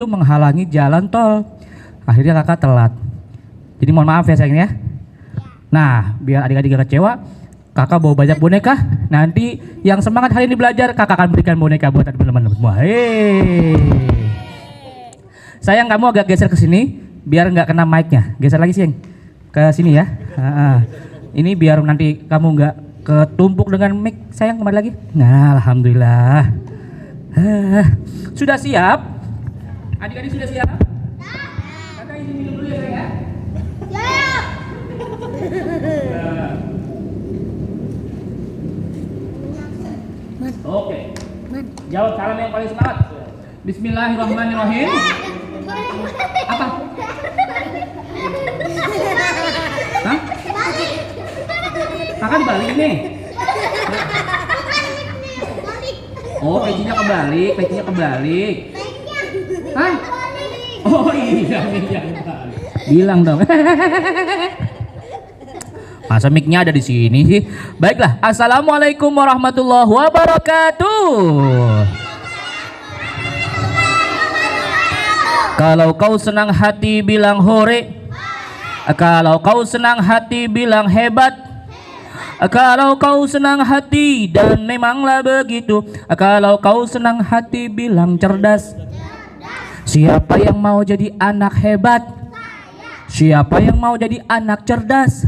itu menghalangi jalan tol. Akhirnya kakak telat. Jadi mohon maaf ya sayang ya. Nah, biar adik-adik gak kecewa, kakak bawa banyak boneka. Nanti yang semangat hari ini belajar, kakak akan berikan boneka buat teman-teman semua. Sayang, kamu agak geser ke sini biar nggak kena mic-nya. Geser lagi sayang. Ke sini ya. Ini biar nanti kamu nggak ketumpuk dengan mic. Sayang, kembali lagi. Nah, alhamdulillah. Sudah siap? Adik-adik sudah siap? Kakak izin minum dulu ya sayang ya. Oke. Jawab salam yang paling semangat. Bismillahirrahmanirrahim. Apa? Hah? Kakak dibalik nih. Oh, pecinya kebalik, pecinya kebalik. Hah? Oh iya, bilang dong. Masa mic-nya ada di sini sih? Baiklah, assalamualaikum warahmatullahi wabarakatuh. Kalau kau senang hati bilang hore. Kalau kau senang hati bilang hebat. Kalau kau senang hati dan memanglah begitu. Kalau kau senang hati bilang cerdas. Siapa yang mau jadi anak hebat? Siapa yang mau jadi anak cerdas?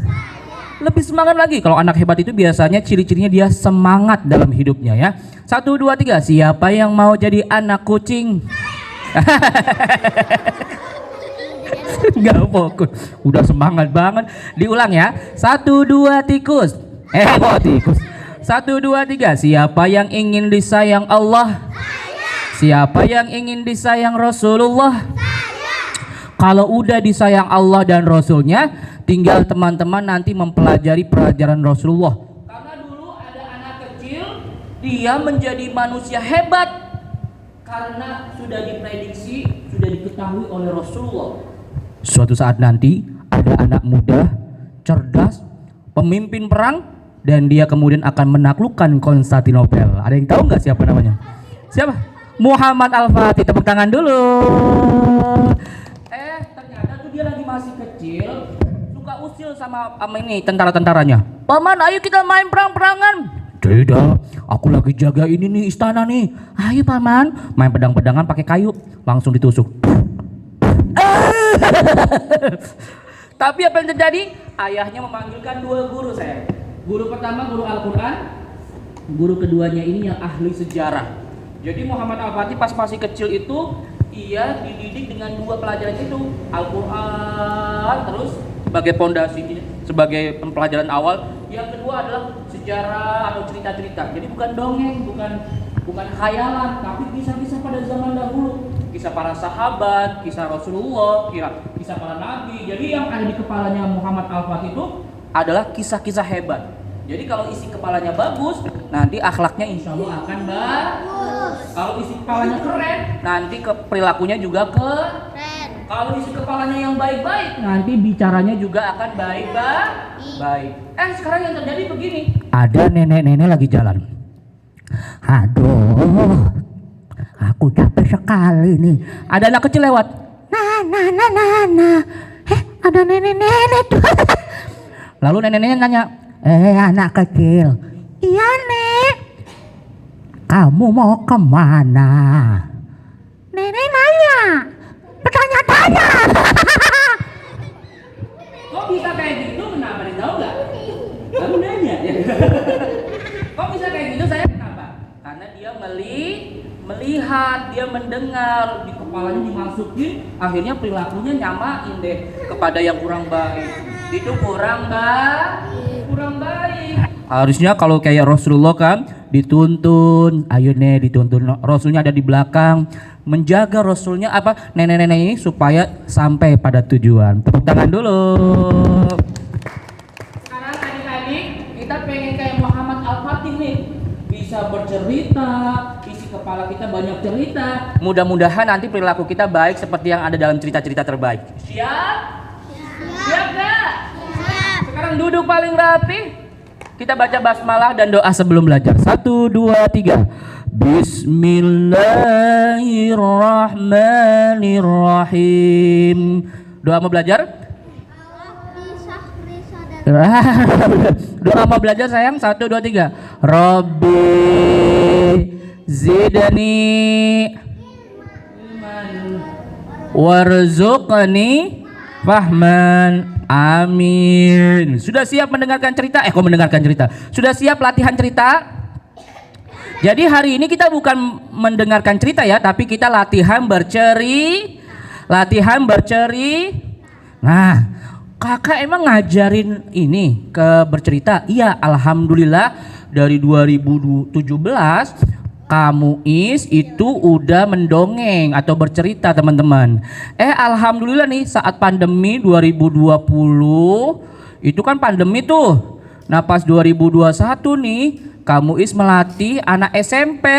Lebih semangat lagi. Kalau anak hebat itu biasanya ciri-cirinya dia semangat dalam hidupnya ya. 1, 2, 3. Siapa yang mau jadi anak kucing? Gak fokus. Udah semangat banget. Diulang ya. 1, 2, tikus. Kok tikus? 1, 2, 3. Siapa yang ingin disayang Allah? Siapa yang ingin disayang Rasulullah? Kalau udah disayang Allah dan Rasulnya, tinggal teman-teman nanti mempelajari pelajaran Rasulullah. Karena dulu ada anak kecil, dia menjadi manusia hebat karena sudah diprediksi, sudah diketahui oleh Rasulullah. Suatu saat nanti ada anak muda, cerdas, pemimpin perang, dan dia kemudian akan menaklukkan Konstantinopel. Ada yang tahu nggak siapa namanya? Siapa? Muhammad Al-Fatih. Tepuk tangan dulu. Ternyata tuh dia lagi masih kecil, suka usil sama ini tentara-tentaranya. Paman, ayo kita main perang-perangan. Tidak, aku lagi jaga ini nih, istana nih. Ayo paman, main pedang-pedangan pakai kayu, langsung ditusuk. Tapi apa yang terjadi? Ayahnya memanggilkan 2 guru saya. Guru pertama guru Al-Quran, guru keduanya ini yang ahli sejarah. Jadi Muhammad Al-Fatih pas masih kecil itu ia dididik dengan 2 pelajaran itu, Al-Quran terus sebagai pondasi, sebagai pelajaran awal. Yang kedua adalah sejarah atau cerita-cerita. Jadi bukan dongeng, bukan khayalan, tapi kisah-kisah pada zaman dahulu, kisah para sahabat, kisah Rasulullah, kisah para nabi. Jadi yang ada di kepalanya Muhammad Al-Fatih itu adalah kisah-kisah hebat. Jadi kalau isi kepalanya bagus, nanti akhlaknya insya Allah akan bagus. Kalau isi kepalanya keren, nanti perilakunya juga keren. Kalau isi kepalanya yang baik-baik, nanti bicaranya juga akan baik-baik. Sekarang yang terjadi begini. Ada nenek-nenek lagi jalan. Aduh, aku capek sekali nih. Ada anak kecil lewat. Nah. Ada nenek-nenek tuh. Lalu nenek-nenek nanya, anak kecil. Iya nek. Kamu mau kemana? Nenek nanya. Bertanya-tanya. Kok bisa kayak gitu? Kenapa tahu nggak? Kamu nanya ya. Kok bisa kayak gitu? Saya kenapa? Karena dia melihat, dia mendengar, di kepalanya dimasukin, akhirnya perilakunya nyamain deh kepada yang kurang baik. Itu kurang baik. Harusnya kalau kayak Rasulullah kan dituntun, ayo nih dituntun. Rasulnya ada di belakang, menjaga Rasulnya nenek-nenek ini supaya sampai pada tujuan. Tepuk tangan dulu. Sekarang adik-adik, kita pengen kayak Muhammad Al-Fatih nih, bisa bercerita, isi kepala kita banyak cerita. Mudah-mudahan nanti perilaku kita baik seperti yang ada dalam cerita-cerita terbaik. Siap? Siap gak? Sekarang duduk paling rapi. Kita baca basmalah dan doa sebelum belajar. 1, 2, 3. Bismillahirrahmanirrahim. Doa mau belajar? Doa mau belajar sayang. 1, 2, 3. Rabbi zidni warzuqni fahman. Amin. Sudah siap mendengarkan cerita? Kok mendengarkan cerita? Sudah siap latihan cerita? Jadi hari ini kita bukan mendengarkan cerita ya, tapi kita latihan berceri. Nah, kakak emang ngajarin ini ke bercerita? Iya, alhamdulillah dari 2017 kamu itu udah mendongeng atau bercerita teman-teman. Alhamdulillah nih saat pandemi 2020 itu kan pandemi tuh. Nah pas 2021 nih kamu melatih anak SMP.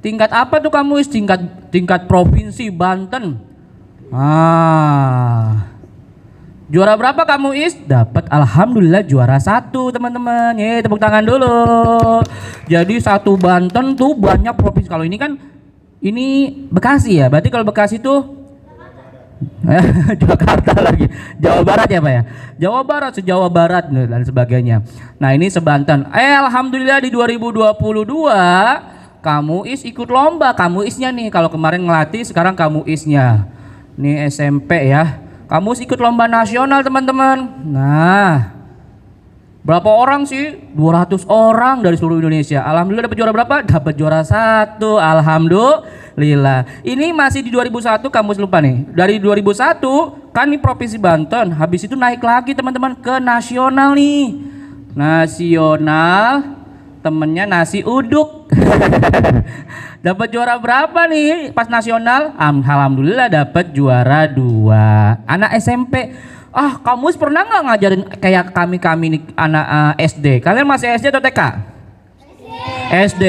Tingkat apa tuh kamu tingkat provinsi Banten. Juara berapa kamu Dapat alhamdulillah juara 1 teman-teman. Tepuk tangan dulu. Jadi satu Banten tuh banyak provinsi. Kalau ini kan ini Bekasi ya. Berarti kalau Bekasi tuh Jakarta lagi. Jawa Barat ya Pak ya. Jawa Barat, se-Jawa Barat dan sebagainya. Nah ini sebanten. Alhamdulillah di 2022 kamu ikut lomba. Kamu nih kalau kemarin ngelatih sekarang kamu nya. Nih SMP ya. Kamu ikut lomba nasional teman-teman. Nah, berapa orang sih? 200 orang dari seluruh Indonesia. Alhamdulillah dapat juara berapa? Dapat juara 1. Alhamdulillah. Ini masih di 2001 kamu lupa nih. Dari 2001 kan nih Provinsi Banten. Habis itu naik lagi teman-teman ke nasional nih. Nasional temennya nasi uduk. Dapat juara berapa nih pas nasional? Alhamdulillah dapat juara 2. Anak SMP. Kamu pernah nggak ngajarin kayak kami nih anak SD? Kalian masih SD atau TK? SD.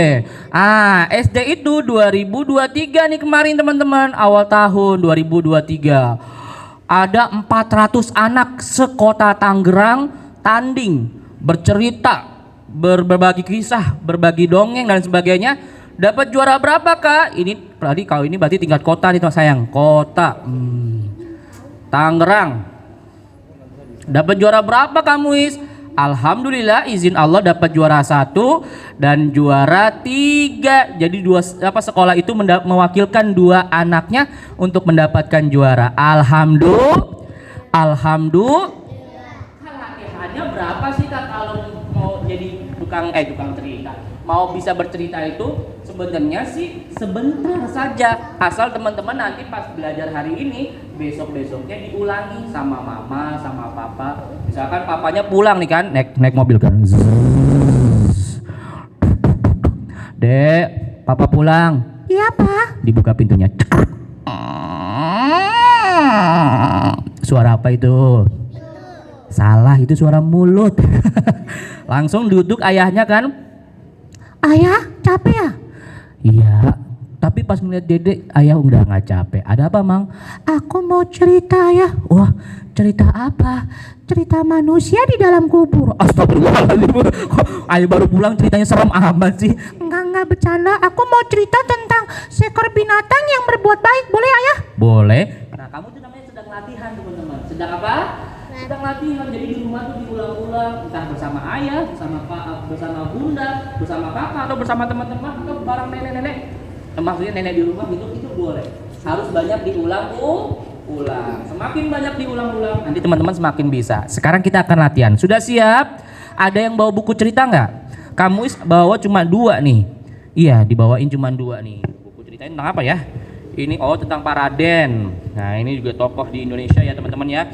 SD itu 2023 nih kemarin teman-teman, awal tahun 2023. Ada 400 anak sekota Tangerang tanding, bercerita, berbagi kisah, berbagi dongeng dan sebagainya. Dapat juara berapa Kak? Ini tadi kalau ini berarti tingkat kota nih sayang. Kota Tangerang. Dapat juara berapa kamu Alhamdulillah izin Allah dapat juara 1 dan juara 3. Jadi sekolah itu mewakilkan 2 anaknya untuk mendapatkan juara. Alhamdulillah. Latihannya berapa sih Kak kalau mau jadi tukang cerita? Mau bisa bercerita itu sebenarnya sih sebentar saja, asal teman-teman nanti pas belajar hari ini besoknya diulangi sama mama sama papa. Misalkan papanya pulang nih kan, naik mobil kan, Dek, papa pulang. Iya Pak. Dibuka pintunya. Suara apa itu? Salah, itu suara mulut. Langsung duduk ayahnya kan. Ayah capek ya? Iya, tapi pas ngeliat Dede ayah udah nggak capek. Ada apa Mang? Aku mau cerita ya. Wah, cerita apa? Cerita manusia di dalam kubur. Astagfirullahaladzim. Ayah baru pulang ceritanya serem amat sih. Enggak bercanda. Aku mau cerita tentang seekor binatang yang berbuat baik. Boleh ayah? Boleh. Nah kamu tuh namanya sedang latihan teman-teman. Sedang apa? Sedang latihan. Jadi di rumah tuh diulang-ulang, entah bersama ayah, bersama bunda, bersama kakak, atau bersama teman-teman, atau bareng nenek-nenek. Maksudnya nenek di rumah itu boleh. Harus banyak diulang-ulang. Semakin banyak diulang-ulang, nanti teman-teman semakin bisa. Sekarang kita akan latihan. Sudah siap? Ada yang bawa buku cerita nggak? Kamu bawa cuma 2 nih. Iya, dibawain cuma 2 nih. Buku ceritanya tentang apa ya? Ini tentang Pak Raden. Nah ini juga tokoh di Indonesia ya teman-teman ya.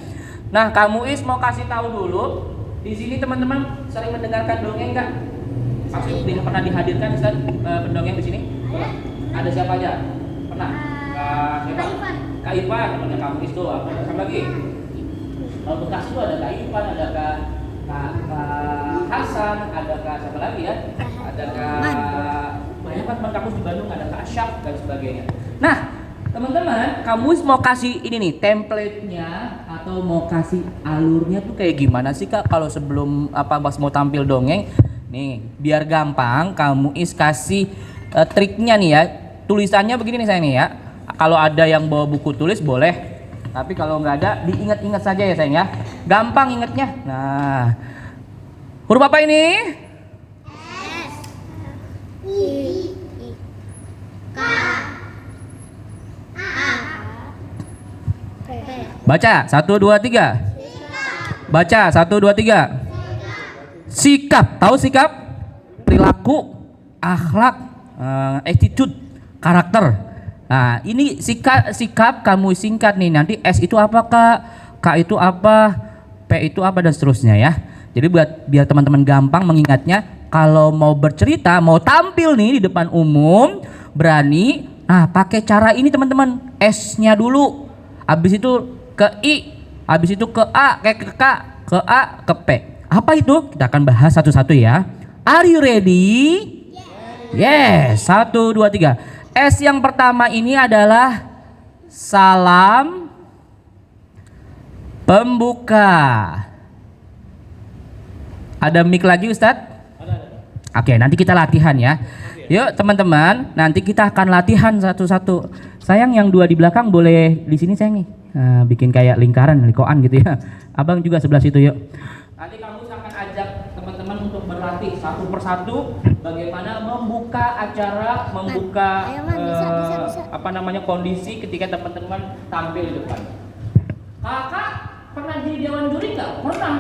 Nah, kamu mau kasih tahu dulu, di sini teman-teman sering mendengarkan dongeng nggak? Pasti pernah dihadirkan Ustaz pendongeng di sini? Ada siapa aja? Pernah? Kak Irfan, temannya kamu itu. Apa lagi? Kalau Bekasi itu ada Kak Irfan, ada Kak Hasan, ada Kak siapa lagi ya? Ada Kak banyak kan teman kampus di Bandung, ada Kak Syaf dan sebagainya. Nah, teman-teman, kamu mau kasih ini nih template-nya atau mau kasih alurnya tuh kayak gimana sih Kak kalau sebelum pas mau tampil dongeng? Nih, biar gampang kamu kasih triknya nih ya, tulisannya begini nih saya nih ya. Kalau ada yang bawa buku tulis boleh, tapi kalau nggak ada diingat-ingat saja ya sayang ya. Gampang ingatnya. Nah, huruf apa ini? Baca 1 2 3. Baca 1 2 3. Sikap, tahu sikap? Perilaku, akhlak, attitude, karakter. Nah, ini sikap kamu singkat nih. Nanti S itu apa Kak? K itu apa? P itu apa dan seterusnya ya. Jadi biar teman-teman gampang mengingatnya, kalau mau bercerita, mau tampil nih di depan umum, berani, nah pakai cara ini teman-teman. S-nya dulu. Habis itu ke I, habis itu ke A, ke K, ke A, ke P. Apa itu? Kita akan bahas satu-satu ya. Are you ready? Yes. 1 2 3. S yang pertama ini adalah salam pembuka. Ada mic lagi Ustadz? Oke, nanti kita latihan ya. Yuk teman-teman, nanti kita akan latihan satu-satu. Sayang yang 2 di belakang boleh di sini sayang nih. Nah, bikin kayak lingkaran, likoan gitu ya. Abang juga sebelah situ yuk. Nanti kamu akan ajak teman-teman untuk berlatih satu persatu bagaimana membuka acara, membuka apa namanya kondisi ketika teman-teman tampil di depan. Kakak pernah jadi dewan juri nggak? Pernah.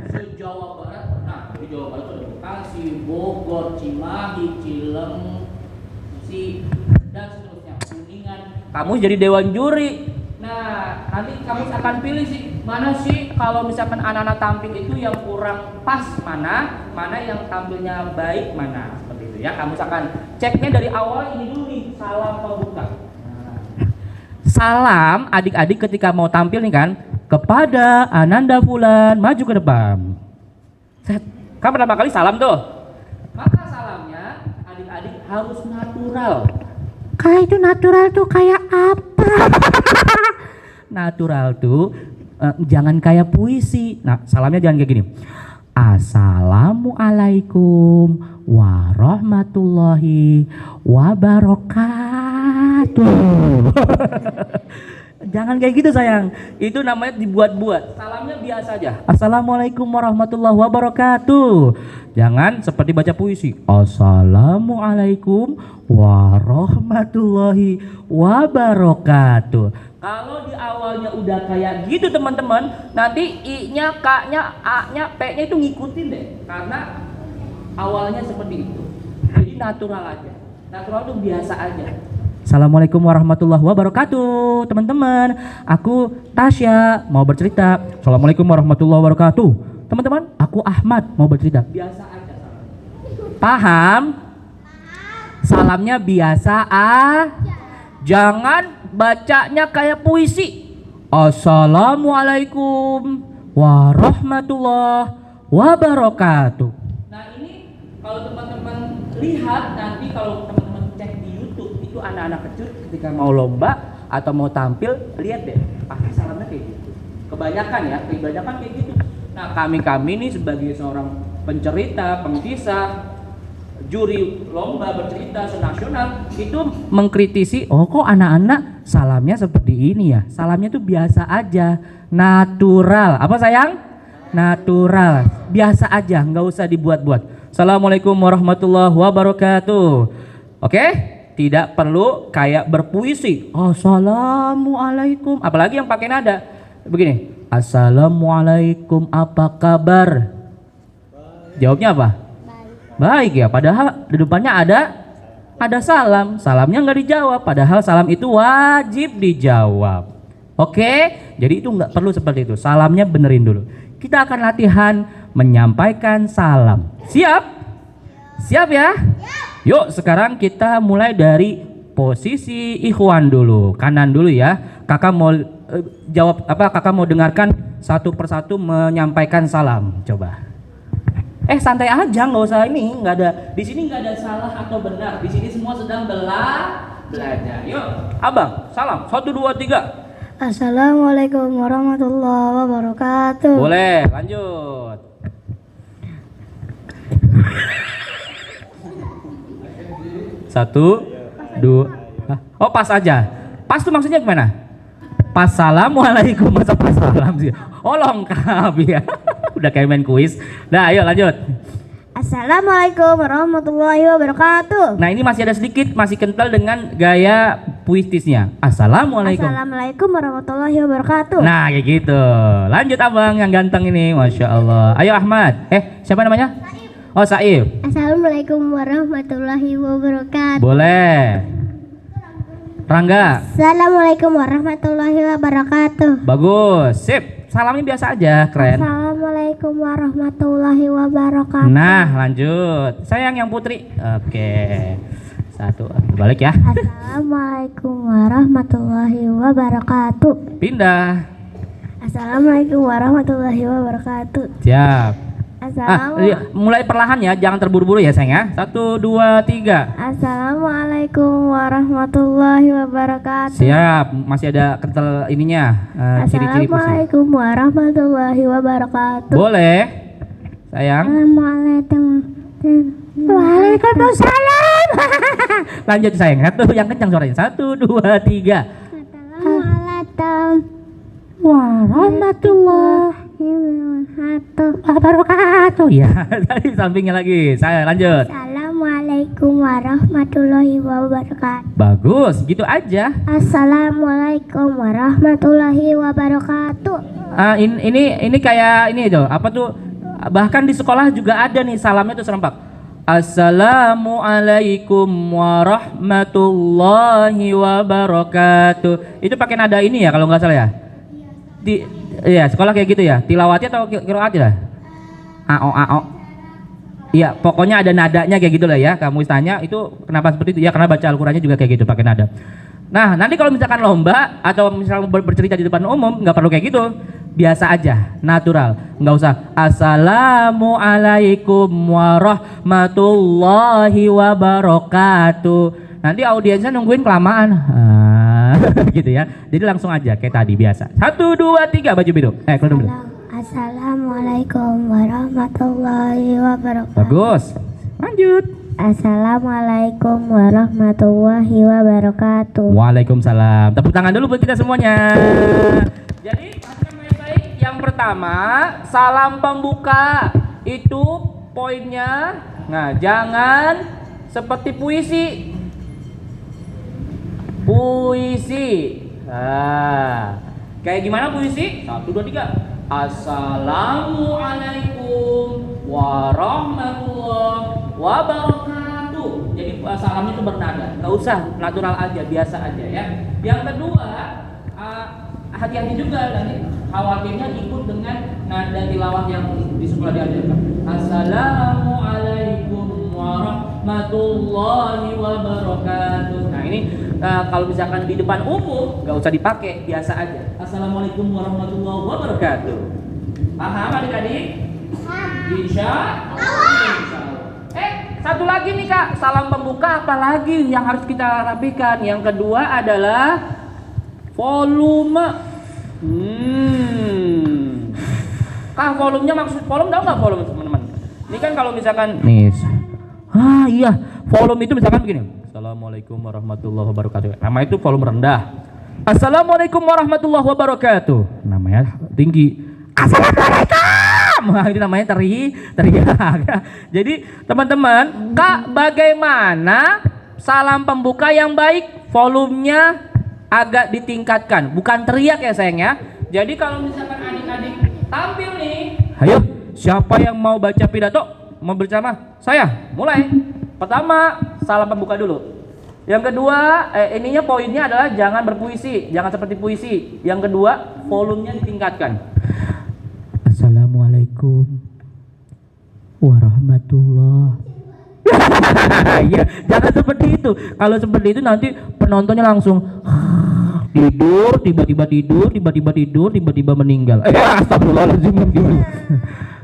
Se-Jawa Barat pernah. Di Jawa Barat ada Bekasi, Bogor, Cimahi, Cilengsi dan seterusnya. Kuningan. Kamu jadi dewan juri. Nah, nanti kamu akan pilih sih mana sih kalau misalkan anak-anak tampil itu yang kurang pas mana yang tampilnya baik mana seperti itu ya. Kamu akan ceknya dari awal ini dulu nih, salam pembuka. Nah. Salam adik-adik ketika mau tampil nih kan, kepada Ananda Fulan, maju ke depan. Kan pertama kali salam tuh. Maka salamnya adik-adik harus natural. Kayak itu natural tuh kayak apa? Natural tuh jangan kayak puisi. Nah, salamnya jangan kayak gini. Assalamualaikum warahmatullahi wabarakatuh. Jangan kayak gitu sayang. Itu namanya dibuat-buat. Salamnya biasa aja. Assalamualaikum warahmatullahi wabarakatuh. Jangan seperti baca puisi. Assalamualaikum warahmatullahi wabarakatuh. Kalau di awalnya udah kayak gitu teman-teman, nanti I-nya, K-nya, A-nya, P-nya itu ngikutin deh. Karena awalnya seperti itu. Jadi natural aja. Natural itu biasa aja. Assalamualaikum warahmatullahi wabarakatuh. Teman-teman, aku Tasya mau bercerita. Assalamualaikum warahmatullahi wabarakatuh. Teman-teman, aku Ahmad mau bercerita. Biasa aja. Paham? Salamnya biasa jangan bacanya kayak puisi. Assalamualaikum warahmatullahi wabarakatuh. Nah, ini kalau teman-teman lihat nanti kalau teman-teman cek di YouTube itu anak-anak kecil ketika mau lomba atau mau tampil, lihat deh pasti salamnya kayak gitu. Kebanyakan kayak gitu. Nah, kami ini sebagai seorang pencerita, pengkisah, juri lomba bercerita senasional itu mengkritisi, oh kok anak-anak salamnya seperti ini ya. Salamnya tuh biasa aja, natural. Apa sayang? Natural, biasa aja, nggak usah dibuat-buat. Assalamualaikum warahmatullahi wabarakatuh. Oke? Tidak perlu kayak berpuisi. Assalamualaikum. Apalagi yang pakai nada begini. Assalamualaikum, apa kabar? Jawabnya apa? Baik ya, padahal di depannya ada salam. Salamnya nggak dijawab, padahal salam itu wajib dijawab. Oke, jadi itu nggak perlu seperti itu. Salamnya benerin dulu. Kita akan latihan menyampaikan salam. Siap? Siap ya? Yuk, sekarang kita mulai dari posisi ikhwan dulu, kanan dulu ya. Kakak mau jawab apa? Kakak mau dengarkan satu persatu menyampaikan salam. Coba. Santai aja, nggak usah ini, nggak ada di sini nggak ada salah atau benar. Di sini semua sedang belajar. Yuk, abang, salam. 1 2 3. Assalamualaikum warahmatullahi wabarakatuh. Boleh, lanjut. 1, 2. Hah? Oh pas aja. Pas tuh maksudnya gimana? Pas assalamualaikum, masa pas salam sih? Oh lengkap ya. Udah kayak main kuis. Nah ayo lanjut. Assalamualaikum warahmatullahi wabarakatuh. Nah ini masih ada sedikit, masih kental dengan gaya puitisnya. Assalamualaikum. Assalamualaikum warahmatullahi wabarakatuh. Nah kayak gitu. Lanjut abang yang ganteng ini, masya Allah. Ayo Ahmad. Siapa namanya? Oh Saif. Assalamualaikum warahmatullahi wabarakatuh. Boleh. Rangga. Assalamualaikum warahmatullahi wabarakatuh. Bagus. Sip. Salamnya biasa aja, keren. Assalamualaikum warahmatullahi wabarakatuh. Nah lanjut. Sayang yang putri. Oke. 1, balik ya. Assalamualaikum warahmatullahi wabarakatuh. Pindah. Assalamualaikum warahmatullahi wabarakatuh. Siap. Assalamualaikum. Mulai perlahan ya, jangan terburu-buru ya sayang ya. 1, 2, 3. Assalamualaikum warahmatullahi wabarakatuh. Siap, masih ada kental ininya. Ciri-ciri pusing. Assalamualaikum warahmatullahi wabarakatuh. Boleh, sayang. Assalamualaikum. Waalaikumsalam. Lanjut sayang, yang kencang suaranya. 1, 2, 3. Assalamualaikum Warahmatullahi wabarakatuh. Ya, tadi sampingnya lagi. Saya lanjut. Assalamualaikum warahmatullahi wabarakatuh. Bagus, gitu aja. Assalamualaikum warahmatullahi wabarakatuh. Ini kayak ini itu apa tuh? Bahkan di sekolah juga ada nih salamnya tuh serempak. Assalamualaikum warahmatullahi wabarakatuh. Itu pakai nada ini ya kalau nggak salah ya. Iya sekolah kayak gitu ya. Tilawati atau qiraat ya? Ao. Iya pokoknya ada nadanya kayak gitu lah ya. Kamu tanya itu kenapa seperti itu? Ya karena baca Al-Qur'annya juga kayak gitu pakai nada. Nah nanti kalau misalkan lomba atau misalkan bercerita di depan umum nggak perlu kayak gitu. Biasa aja, natural, nggak usah Assalamualaikum warahmatullahi wabarakatuh. Nanti audiensnya nungguin kelamaan, gitu ya. Jadi langsung aja kayak tadi biasa. 1, 2, 3 baju biru. Keluar dulu. Assalamualaikum warahmatullahi wabarakatuh. Bagus. Lanjut. Assalamualaikum warahmatullahi wabarakatuh. Waalaikumsalam. Tepuk tangan dulu buat kita semuanya. Jadi baik-baik. Yang pertama, salam pembuka itu poinnya. Nah, jangan seperti puisi. Kayak gimana puisi? 1, 2, 3. Assalamualaikum warahmatullahi wabarakatuh. Jadi salamnya itu bernada, nggak usah natural aja, biasa aja ya. Yang kedua, hati-hati juga nanti khawatirnya ikut dengan nada tilawah yang di sekolah diajarkan. Assalamualaikum warahmatullahi wabarakatuh. Nah ini kalau misalkan di depan umum nggak usah dipakai, biasa aja. Assalamualaikum warahmatullahi wabarakatuh. Paham adik-adik? Insya Allah. Satu lagi nih kak, salam pembuka apa lagi yang harus kita rapikan? Yang kedua adalah volume. Kak volumenya maksud volume tahu nggak volume teman-teman? Ini kan kalau misalkan nih, iya volume itu misalkan begini. Assalamualaikum warahmatullahi wabarakatuh. Nama itu volume rendah. Assalamualaikum warahmatullahi wabarakatuh. Namanya tinggi. Assalamualaikum. Nah, itu namanya teriak. Jadi teman-teman, kak bagaimana salam pembuka yang baik? Volumenya agak ditingkatkan, bukan teriak ya sayang ya. Jadi kalau misalkan adik-adik tampil nih, ayo siapa yang mau baca pidato, mau berceramah? Saya, mulai. Pertama, salam pembuka dulu. Yang kedua, ininya poinnya adalah jangan berpuisi, jangan seperti puisi. Yang kedua, volumenya ditingkatkan. Assalamualaikum warahmatullahi. Iya, jangan seperti itu. Kalau seperti itu nanti penontonnya langsung tidur, tiba-tiba tidur, tiba-tiba tidur, tiba-tiba meninggal. Astagfirullahaladzim.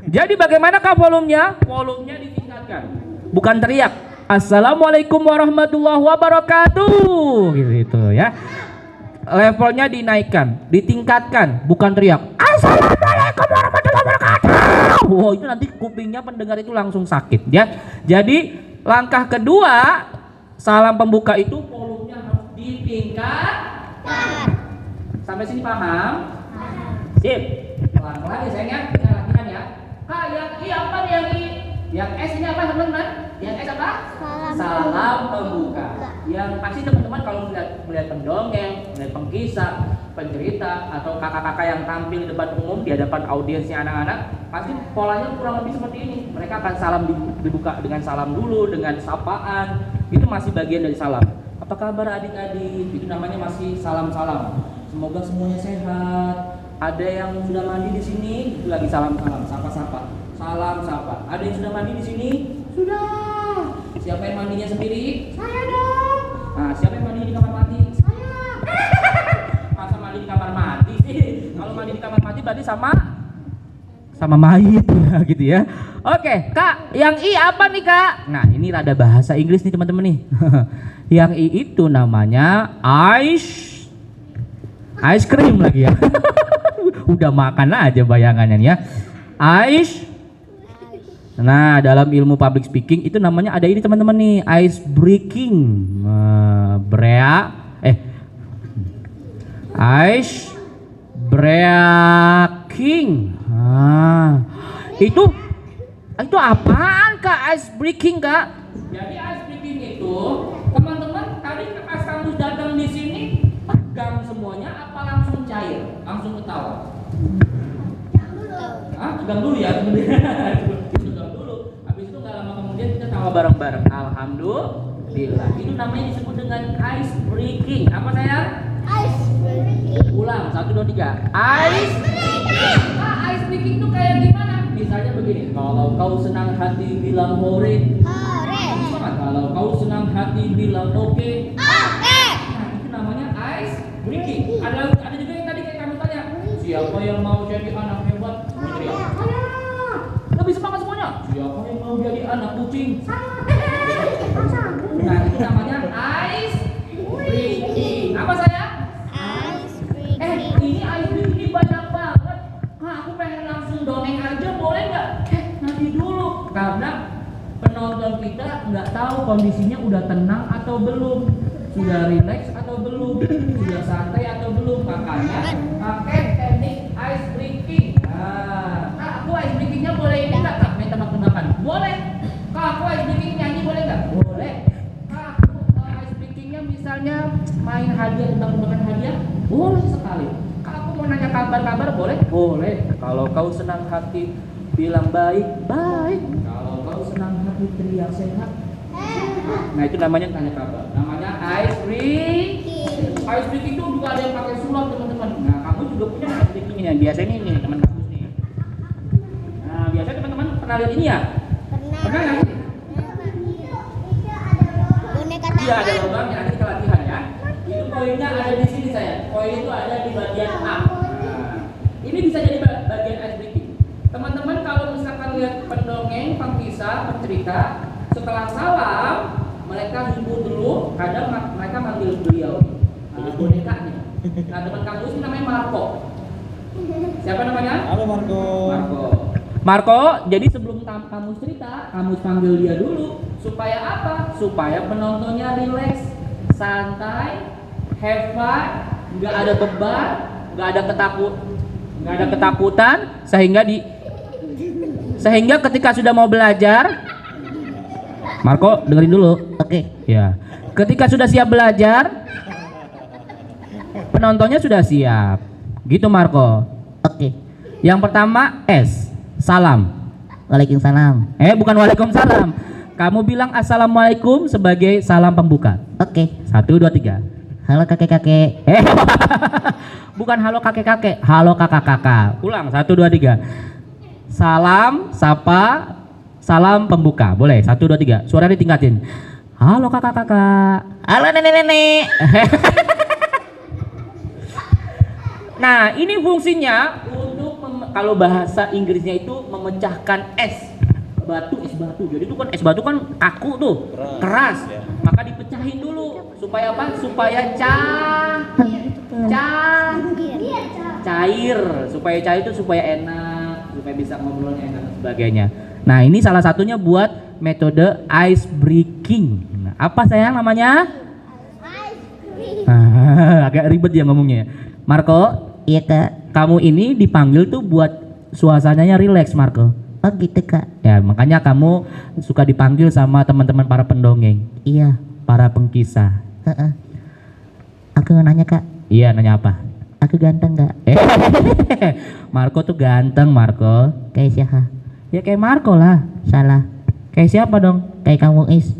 Jadi bagaimanakah volumenya? Volumenya ditingkatkan, bukan teriak. Assalamualaikum warahmatullahi wabarakatuh. Gitu ya. Levelnya dinaikkan, ditingkatkan, bukan teriak. Assalamualaikum warahmatullahi wabarakatuh. Wow, itu nanti kupingnya pendengar itu langsung sakit ya. Jadi langkah kedua, Salam pembuka itu volumenya harus ditingkatkan. Sampai sini paham? Sip. Pelan-pelan ya sayangnya, kita latihan ya. Kak, yang I apa nih yang I? Yang S ini apa teman-teman? Yang S apa? Salam pembuka. Yang pasti teman-teman kalau melihat pendongeng, melihat pengkisah, pencerita atau kakak-kakak yang tampil di depan umum di hadapan audiensnya anak-anak, pasti polanya kurang lebih seperti ini. Mereka akan salam dibuka dengan salam dulu, dengan sapaan. Itu masih bagian dari salam. Apa kabar adik-adik? Itu namanya masih salam-salam. Semoga semuanya sehat. Ada yang sudah mandi di sini, itu lagi salam-salam, sapa-sapa. Salam sapa. Ada yang sudah mandi di sini? Sudah. Siapa yang mandinya sendiri? Saya dong. Nah, siapa yang mandi di kamar mandi? Saya. Masa mandi di kamar mandi sih? Kalau mandi di kamar mandi berarti sama mayit gitu ya. Oke, Kak, yang I apa nih, Kak? Nah, ini rada bahasa Inggris nih teman-teman nih. Yang I itu namanya ice cream lagi ya. Udah makan aja bayangannya ya. Ice. Nah, dalam ilmu public speaking itu namanya ada ini teman-teman nih, ice breaking. Ice breaking. Itu apaan, Kak? Ice breaking, Kak? Jadi ice breaking itu, teman-teman tadi pas kamu datang di sini tegang semuanya apa langsung cair, langsung ketawa? Tegang dulu ya, tegang dulu. Habis itu nggak lama kemudian kita tawa bareng-bareng. Alhamdulillah. Itu namanya disebut dengan ice breaking. Apa sayang? Ice breaking. Ulang, 1, 2, 3. Ice breaking. Ice breaking itu kayak gimana? Misalnya begini. Kalau kau senang hati bilang hore. Hore. Kalau kau senang hati bilang oke. Oke. Nah, itu namanya ice breaking. Ada juga yang tadi kayak kamu tanya. Siapa yang mau jadi anak hebat? Lebih semangat semuanya. Siapa yang mau jadi anak kucing? Nah, itu namanya ice breaking. Apa saya? Ice breaking. Ini ice breaking ini banyak banget. Aku pengen langsung dongeng aja, boleh nggak? Nanti dulu. Karena penonton kita nggak tahu kondisinya udah tenang atau belum, sudah rileks atau belum, sudah santai atau belum. Makanya pakai teknik ice breaking. Kak, aku ice breakingnya boleh ini nggak, Kak? Main tebak-tebakan? Boleh. Kak, aku ice breaking nyanyi boleh nggak? Boleh. Kak, aku ice breakingnya misalnya main hadiah, tebak-tebakan hadiah? Boleh sekali. Kak, aku mau nanya kabar-kabar boleh? Boleh. Kalau kau senang hati bilang baik, baik. Kalau kau senang hati teriak sehat. Nah, itu namanya tanya kabar. Namanya ice breaking. Ice breaking itu juga ada yang pakai sulap, teman-teman. Nah, kamu juga punya ice breaking ini. Biasanya ini teman kamu nih. Nah, biasanya teman-teman pernah lihat ini ya? Pernah nggak sih? Iya, ada lubangnya. Nanti kita latihan ya. Itu koinnya ada di sini saya. Koin itu ada di bagian A. Nah, ini bisa jadi bagian ice breaking. Teman-teman kalau misalkan lihat pendongeng, pengkisah, pencerita, setelah salam mereka himpun dulu. Kadang mereka manggil beliau, bonekanya. Nah, teman kamu ini namanya Marco. Siapa namanya? Halo Marco. Marco, jadi sebelum kamu cerita, kamu panggil dia dulu. Supaya apa? Supaya penontonnya rileks, santai, have fun, nggak ada beban, nggak ada ketakutan, sehingga ketika sudah mau belajar, Marco dengerin dulu. Oke. Ya. Ketika sudah siap belajar, penontonnya sudah siap. Gitu Marco. Oke. Yang pertama S. Salam. Waalaikumsalam. Bukan waalaikumsalam. Kamu bilang assalamualaikum sebagai salam pembuka. Oke. 1, 2, 3. Halo kakek-kakek. Bukan halo kakek-kakek, halo kakak-kakak. Ulang 1, 2, 3. Salam, sapa, salam pembuka. Boleh 1, 2, 3. Suaranya ditingkatin. Halo kakak-kakak. Halo nenek-nenek. Nah, ini fungsinya untuk kalau bahasa Inggrisnya itu memecahkan es batu. Jadi itu kan es batu kan kaku tuh, keras. Ya. Maka dipecahin dulu supaya apa? Supaya cair. Supaya cair itu supaya enak, supaya bisa ngobrolnya enak dan sebagainya. Nah, ini salah satunya buat metode ice breaking. Nah, Apa sayang namanya? Ice cream. Agak ribet ya ngomongnya. Marco, Iya kak. kamu ini dipanggil tuh buat suasananya rileks, Marco. Oh gitu kak. Ya, makanya kamu suka dipanggil sama teman-teman para pendongeng, Iya. para pengkisah. Heeh. Aku mau nanya kak. Iya, nanya apa? Aku ganteng nggak? Marco tuh ganteng, Marco. Kayak siapa? Ya kayak Marco lah. Salah. Kayak siapa dong? Kayak kamu Is.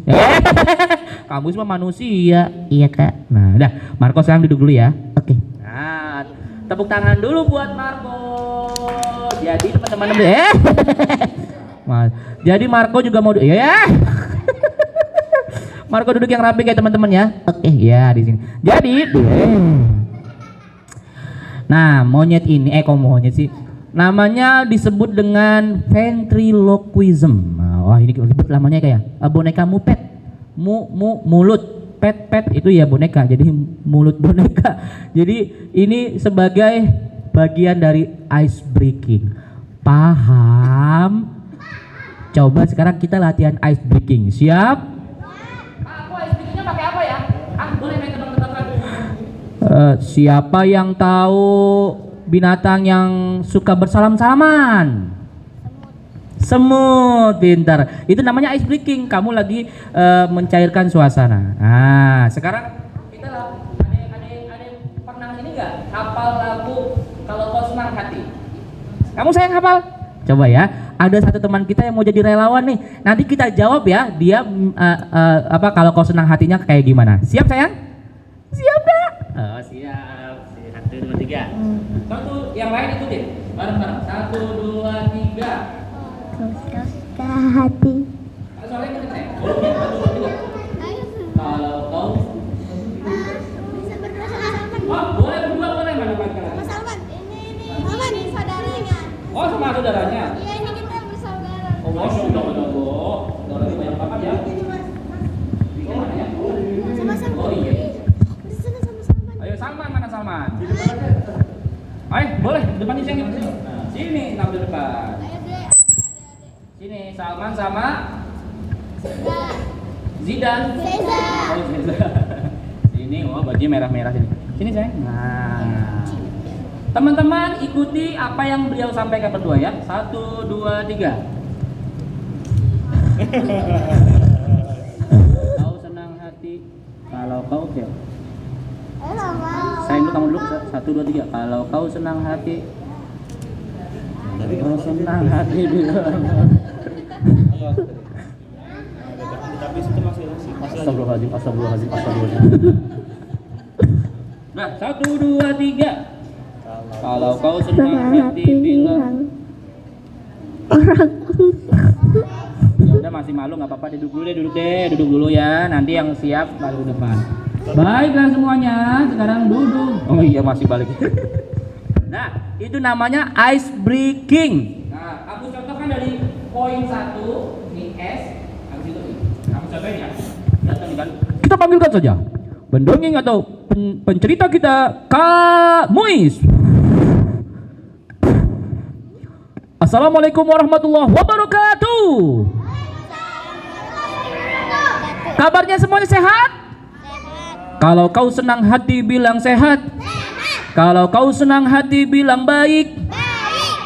Kamu semua manusia. Iya kak. Nah, udah, Marco sekarang duduk dulu ya. Oke. Nah, tepuk tangan dulu buat Marco. Jadi teman-teman jadi Marco juga mau ya. Marco duduk yang rapi kayak teman-teman ya. Oke. Ya, di sini. Jadi nah, monyet ini kok monyet sih? Namanya disebut dengan ventriloquism. Nah, wah, ini ribet namanya kayak boneka mupet. Mulut pet itu ya boneka, jadi mulut boneka. Jadi ini sebagai bagian dari ice breaking. Paham? Coba sekarang kita latihan ice breaking. Siap? Aku ice breakingnya pakai apa ya? Boleh main tebak-tebakan. Siapa yang tahu binatang yang suka bersalam-salaman? Semut, pintar. Itu namanya ice breaking. Kamu lagi mencairkan suasana. Nah, sekarang kita ada yang pernah ini nggak? Hafal lagu Kalau Kau Senang Hati. Kamu sayang hafal? Coba ya. Ada satu teman kita yang mau jadi relawan nih. Nanti kita jawab ya. Dia kalau kau senang hatinya kayak gimana? Siap sayang? Siap gak? Oh, siap. 1, 2, 3. Satu, yang lain ikutin. Bareng-bareng. 1, 2, 3. Suka hati. Soalnya ikutin saya. 1, 2, 3. Kalau kau Bisa berdua sama Salman. oh, boleh berdua boleh mana pakai. Mas Salman. Ini Salman saudaranya. Oh, sama saudaranya. Iya, ini kita bersaudara. Oh, masya Allah, saudaranya banyak banget ya. Oh, mana ya? Sama Salman. Oh iya. Di sana sama Salman. Ayo Salman, mana Salman? Ayo, boleh depan di sini. Nah, sini tampil depan. Ayo deh. Sini Salman sama Sudah. Zidan. Seza. Oh, Zeza. Sini, oh bajunya merah-merah sini. Sini sayang. Nah. Teman-teman ikuti apa yang beliau sampaikan berdua ya. 1, 2, 3. Kau senang hati kalau kau Halo, Mama. sayang dulu kamu dulu 1, 2, 3. Kalau kau senang hati. Kau senang hati bilang. Astagfirullahaladzim. Nah, 1, 2, 3. Kalau kau senang hati bilang. Ya udah masih malu nggak apa-apa, duduk dulu ya. Nanti yang siap baru depan. Baiklah semuanya, sekarang duduk. Oh iya masih balik. Nah, itu namanya ice breaking. Nah, aku contohkan dari poin 1 ini S. Habis itu kamu contohin ya. Datang kan. Kita panggilkan saja pendongeng atau pencerita kita Kak Muiz. Assalamualaikum warahmatullahi wabarakatuh. Kabarnya semuanya sehat? Kalau kau senang hati bilang sehat. Kalau kau senang hati bilang baik.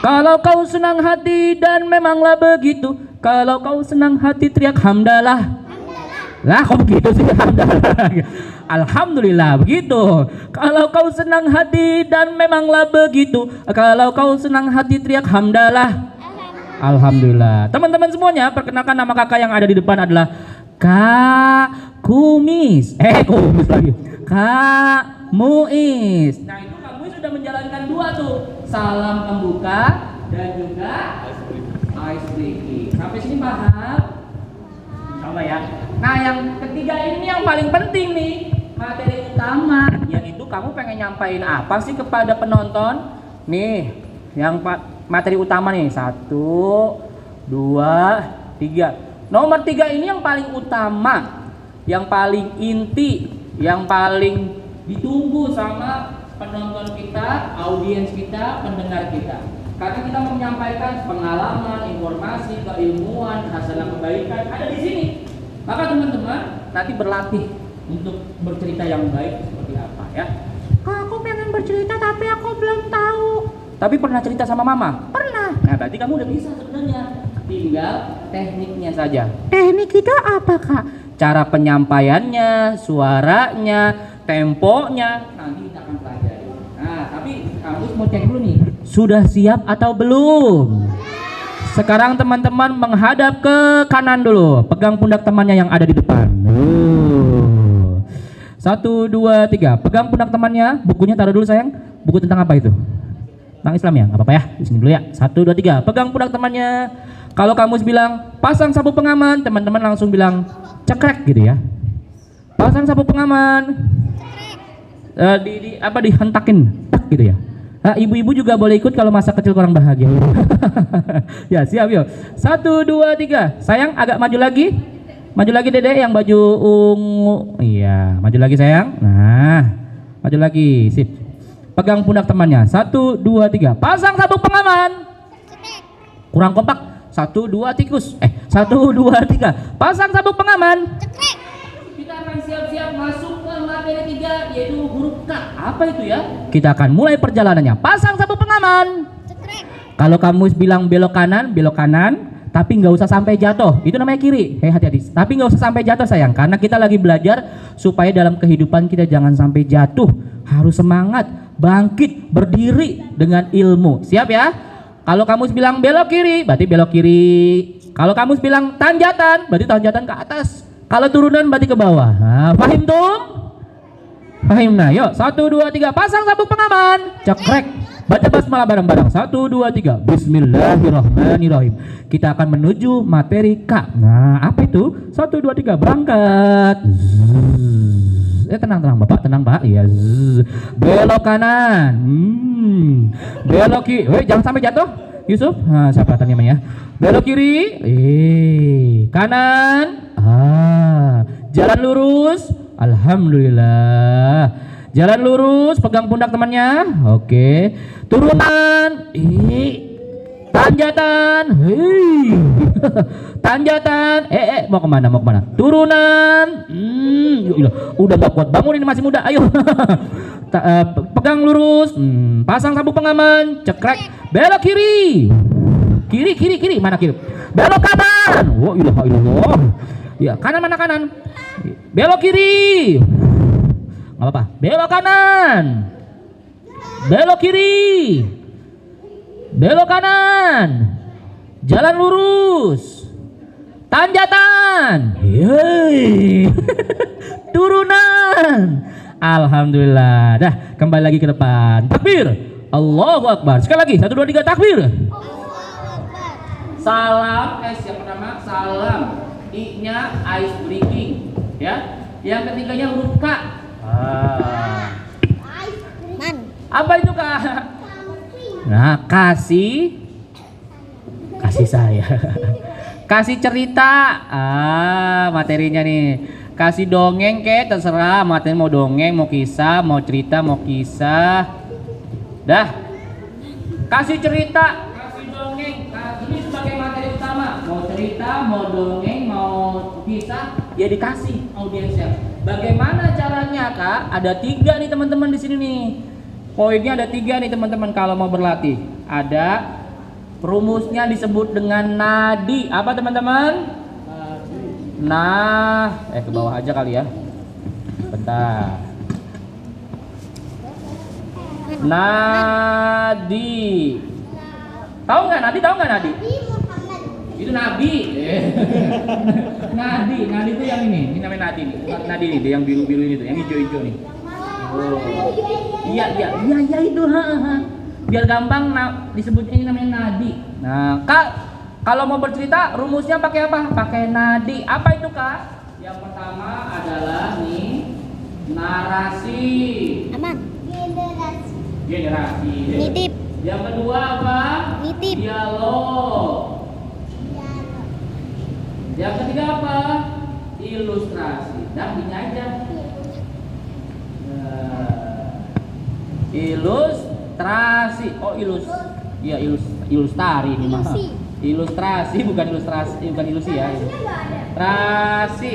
Kalau kau senang hati dan memanglah begitu. Kalau kau senang hati teriak hamdalah. Lah kok begitu sih hamdalah? Alhamdulillah begitu. Kalau kau senang hati dan memanglah begitu. Kalau kau senang hati teriak hamdalah. Alhamdulillah. Teman-teman semuanya, perkenalkan nama kakak yang ada di depan adalah Kak Kumis. Kumis lagi. Kak Muiz. Nah, itu Kak Muiz sudah menjalankan 2 tuh. Salam pembuka dan juga ice breaking. Sampai sini paham? Coba ya. Nah, yang ketiga ini yang paling penting nih, materi utama. Yang itu kamu pengen nyampain apa sih kepada penonton? Nih, yang materi utama nih. 1, 2, 3. Nomor 3 ini yang paling utama, yang paling inti, yang paling ditunggu sama penonton kita, audiens kita, pendengar kita. Karena kita mau menyampaikan pengalaman, informasi, keilmuan, hasil kebaikan ada di sini. Maka teman-teman, nanti berlatih untuk bercerita yang baik seperti apa ya. Kak, aku pengen bercerita tapi aku belum tahu. Tapi pernah cerita sama mama? Pernah. Nah, berarti kamu udah bisa sebenarnya. Tinggal tekniknya saja. Teknik itu apa, Kak? Cara penyampaiannya, suaranya, temponya, nanti kita akan pelajari. Nah, tapi kamu mau cek dulu nih. Sudah siap atau belum? Sekarang teman-teman menghadap ke kanan dulu. Pegang pundak temannya yang ada di depan. 1, 2, 3. Pegang pundak temannya. Bukunya taruh dulu sayang. Buku tentang apa itu? Tentang Islam ya? Gak apa-apa ya. Di sini dulu ya. 1, 2, 3. Pegang pundak temannya. Kalau kamu bilang pasang sabuk pengaman, teman-teman langsung bilang cekrek gitu ya. Pasang sabuk pengaman. Dihentakin tak gitu ya. Ibu-ibu juga boleh ikut kalau masa kecil kurang bahagia. Ya siap yuk. 1, 2, 3. Sayang agak maju lagi. Maju lagi Dede yang baju ungu. Iya, maju lagi sayang. Nah, maju lagi. Sip. Pegang pundak temannya. 1, 2, 3. Pasang sabuk pengaman. Kurang kompak. 1, 2 tikus. 1, 2, 3. Pasang sabuk pengaman. Kita akan siap-siap masuk ke materi 3 yaitu huruf K. Apa itu ya? Kita akan mulai perjalanannya. Pasang sabuk pengaman. Kalau kamu bilang belok kanan, tapi nggak usah sampai jatuh. Itu namanya kiri. Hati-hati. Tapi nggak usah sampai jatuh sayang, karena kita lagi belajar supaya dalam kehidupan kita jangan sampai jatuh. Harus semangat, bangkit, berdiri dengan ilmu. Siap ya? Kalau kamu bilang belok kiri, berarti belok kiri. Kalau kamu bilang tanjatan, berarti tanjatan ke atas. Kalau turunan berarti ke bawah. Nah, paham tuh? Paham. Nah, yuk 1, 2, 3. Pasang sabuk pengaman. Cekrek. Baca basmalah bareng-bareng. 1, 2, 3. Bismillahirrahmanirrahim. Kita akan menuju materi K. Nah, apa itu? 1, 2, 3. Berangkat. Tenang Bapak, tenang Pak. Iya. Belok kanan. Belok kiri. Jangan sampai jatuh. Yusuf. Nah, siapa namanya? Belok kiri. Kanan. Jalan lurus. Alhamdulillah. Jalan lurus, pegang pundak temannya. Oke. Turunan. Tanjatan. Tanjatan. Mau kemana? Turunan. Udah gak kuat bangun ini, masih muda. Ayo. Pegang lurus. Pasang sabuk pengaman. Cekrek. Belok kiri. Kiri. Mana kiri? Belok kanan. Wah, ilah. Ya, kanan mana kanan? Belok kiri. Nggak apa-apa. Belok kanan. Belok kiri. Belok kanan. Jalan lurus. Tanjatan. Turunan. Alhamdulillah. Dah, kembali lagi ke depan. Takbir. Allahu Akbar. Sekali lagi. 1, 2, 3 takbir. Salam. Yang pertama salam. I-nya ice breaking. Ya. Yang ketiganya huruf K. Apa itu Kak? Nah, kasih saya. Kasih cerita. Materinya nih. Kasih dongeng kek, terserah. Materi mau dongeng, mau kisah, mau cerita, mau kisah. Dah. Kasih cerita, kasih dongeng. Ini sebagai materi utama. Mau cerita, mau dongeng, mau kisah, ya dikasih audiensnya. Bagaimana caranya Kak? Ada 3 nih teman-teman di sini nih. Poinnya ada 3 nih teman-teman kalau mau berlatih. Ada rumusnya disebut dengan nadi. Apa teman-teman? Nah, ke bawah aja kali ya. Bentar. Nadi. Tahu nggak Nadi? Itu Nabi. Nadi itu yang ini namanya Nadi nih. Nadi nih, yang biru-biru ini tuh, yang hijau-hijau nih. Oh. Iya itu. Biar gampang disebutnya ini namanya nadi. Nah, Kak, kalau mau bercerita rumusnya pakai apa? Pakai nadi. Apa itu, Kak? Yang pertama adalah nih narasi. Aman. Generasi. Nitip. Yang kedua apa? Nitip. Dialog. Yang ketiga apa? Ilustrasi. Dah ini aja. Ilustrasi. Oh, iya ilustari ini mah. Ilustrasi bukan ilustrasi, bukan ilusi ya. Ilustrasi.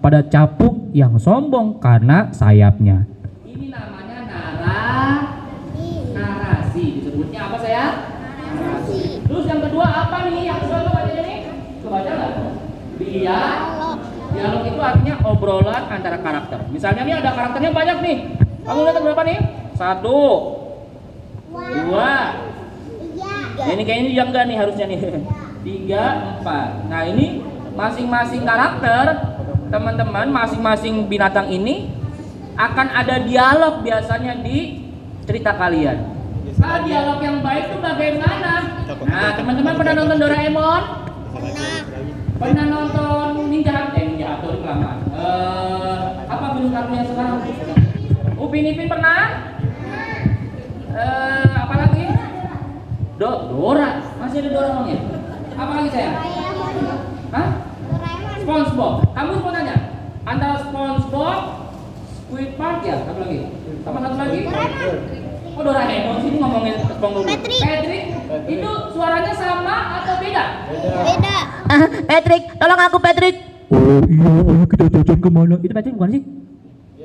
pada capuk yang sombong karena sayapnya. Ini namanya narasi. Disebutnya apa saya? Narasi. Terus yang kedua apa nih? Yang kedua apa bacanya nih? Kebaca nggak? Dialog itu artinya obrolan antara karakter. Misalnya nih ada karakternya banyak nih. Kamu lihat berapa nih? 1, 2. Ini kayaknya yang enggak nih harusnya nih. 3, 4. Nah ini masing-masing karakter teman-teman, masing-masing binatang ini akan ada dialog biasanya di cerita kalian. Nah dialog yang baik itu bagaimana? Nah teman-teman pernah nonton Doraemon? Pernah nonton Ninja Hattori kelamaan. Apa film kartun yang sekarang? Upin Ipin pernah? Apa lagi? Dora. Masih ada Doraemon ya? Apa lagi saya? Hah? SpongeBob. Kamu mau nanya? Antara SpongeBob, Squidward ya? Apa lagi? Apa satu lagi? Oh Doraemon sini ngomongin SpongeBob. Patrick. Itu suaranya sama atau beda? Beda. Patrick, tolong aku Patrick. Oh iya, ayo kita jajan kemana? Itu Patrick bukan sih?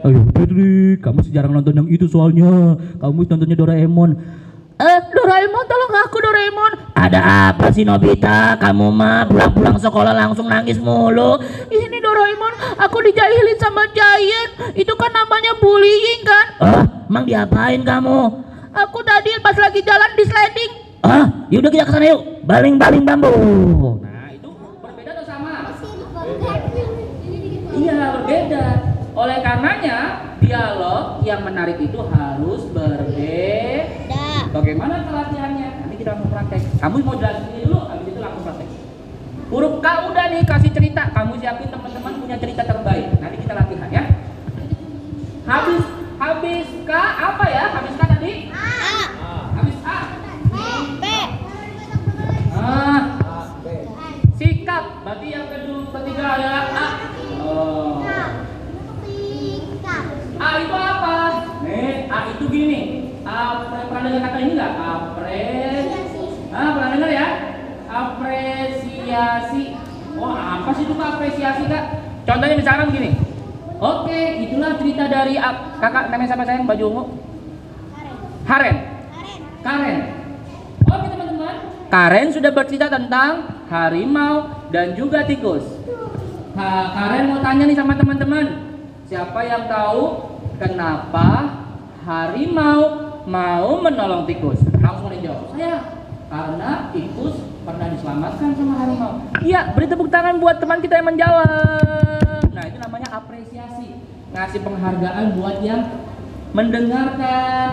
Ayo Patrick, kamu jarang nonton yang itu soalnya. Kamu nontonnya Doraemon. Doraemon, tolong aku Doraemon. Ada apa sih Nobita? Kamu mah pulang-pulang sekolah langsung nangis mulu. Ini Doraemon, aku dijahilin sama Giant. Itu kan namanya bullying kan? Emang diapain kamu? Aku tadi pas lagi jalan di sliding. Yaudah kita kesana yuk. Baling-baling bambu. Nah itu berbeda atau sama? Iya berbeda. Oleh karenanya dialog yang menarik itu harus berbeda. Bagaimana pelatihannya? Nanti kita langsung praktek. Kamu mau jelasin ini dulu, habis itu langsung praktek. Huruf K udah nih kasih cerita. Kamu siapin teman-teman punya cerita terbaik. Nanti kita latihan ya. Habis K apa ya? Habis K tadi? Habis A. B. Sikap. Berarti yang ketiga adalah A. A itu apa? A itu gini. Pernah dengar kata ini nggak? Pernah dengar ya? Apresiasi. Oh apa sih itu Kak apresiasi Kak? Contohnya misalkan begini. Oke, itulah cerita dari kakak namanya siapa sayang baju ungu? Karen. Oke teman-teman. Karen sudah bercerita tentang harimau dan juga tikus. Karen mau tanya nih sama teman-teman. Siapa yang tahu kenapa harimau mau menolong tikus? Langsung dijawab. Saya. Karena tikus pernah diselamatkan sama harimau. Iya, beri tepuk tangan buat teman kita yang menjawab. Nah, itu namanya apresiasi. Ngasih penghargaan buat yang mendengarkan,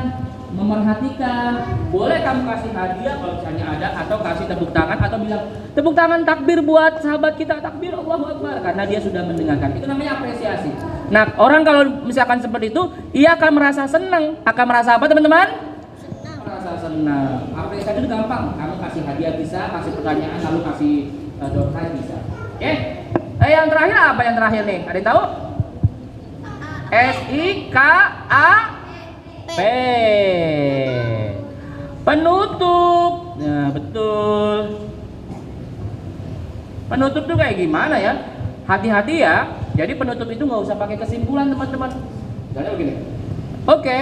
memerhatikan. Boleh kamu kasih hadiah kalau misalnya ada, atau kasih tepuk tangan, atau bilang tepuk tangan takbir buat sahabat kita, takbir Allahu Akbar, karena dia sudah mendengarkan. Itu namanya apresiasi. Nah, orang kalau misalkan seperti itu, ia akan merasa senang. Akan merasa apa teman-teman? Merasa senang. Apresiasi itu gampang. Kamu kasih hadiah bisa, kasih pertanyaan, lalu kasih door prize bisa. Oke? Yang terakhir apa yang terakhir nih? Ada yang tahu? SIKAP. Penutup. Nah, betul. Penutup tuh kayak gimana ya? Hati-hati ya. Jadi penutup itu nggak usah pakai kesimpulan teman-teman. Jadi begini. Oke,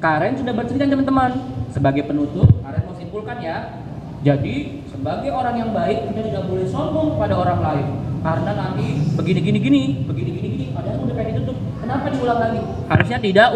Karen sudah bercerita teman-teman. Sebagai penutup, Karen mau simpulkan ya. Jadi sebagai orang yang baik kita tidak boleh sombong kepada orang lain. Karena nanti begini. Padahal udah kayak ditutup. Kenapa diulang lagi? Harusnya tidak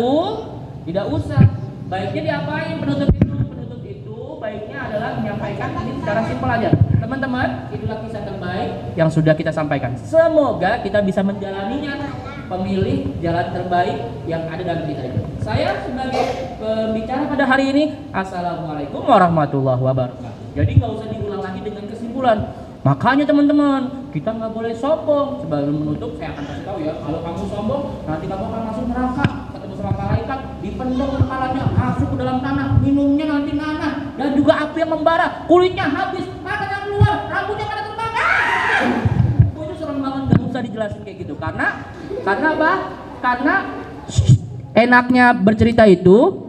usah. Baiknya diapain penutup itu? Penutup itu baiknya adalah menyampaikan ini secara simpel aja. Teman-teman, itulah kisah terbaik yang sudah kita sampaikan. Semoga kita bisa menjalaninya, memilih jalan terbaik yang ada dalam cerita itu. Saya sebagai pembicara pada hari ini, Assalamualaikum warahmatullahi wabarakatuh. Jadi nggak usah diulang lagi dengan kesimpulan. Makanya teman-teman, kita nggak boleh sombong. Sebelum menutup, saya akan kasih tahu ya, kalau kamu sombong, nanti kamu akan masuk neraka, ketemu sama malaikat, dipendam kepalanya, masuk ke dalam tanah, minumnya nanti nanah, dan juga api yang membara, kulitnya habis, matanya keluar, rambutnya pada terbang. Itu serem banget, nggak usah dijelasin kayak gitu. Karena apa? Karena enaknya bercerita itu,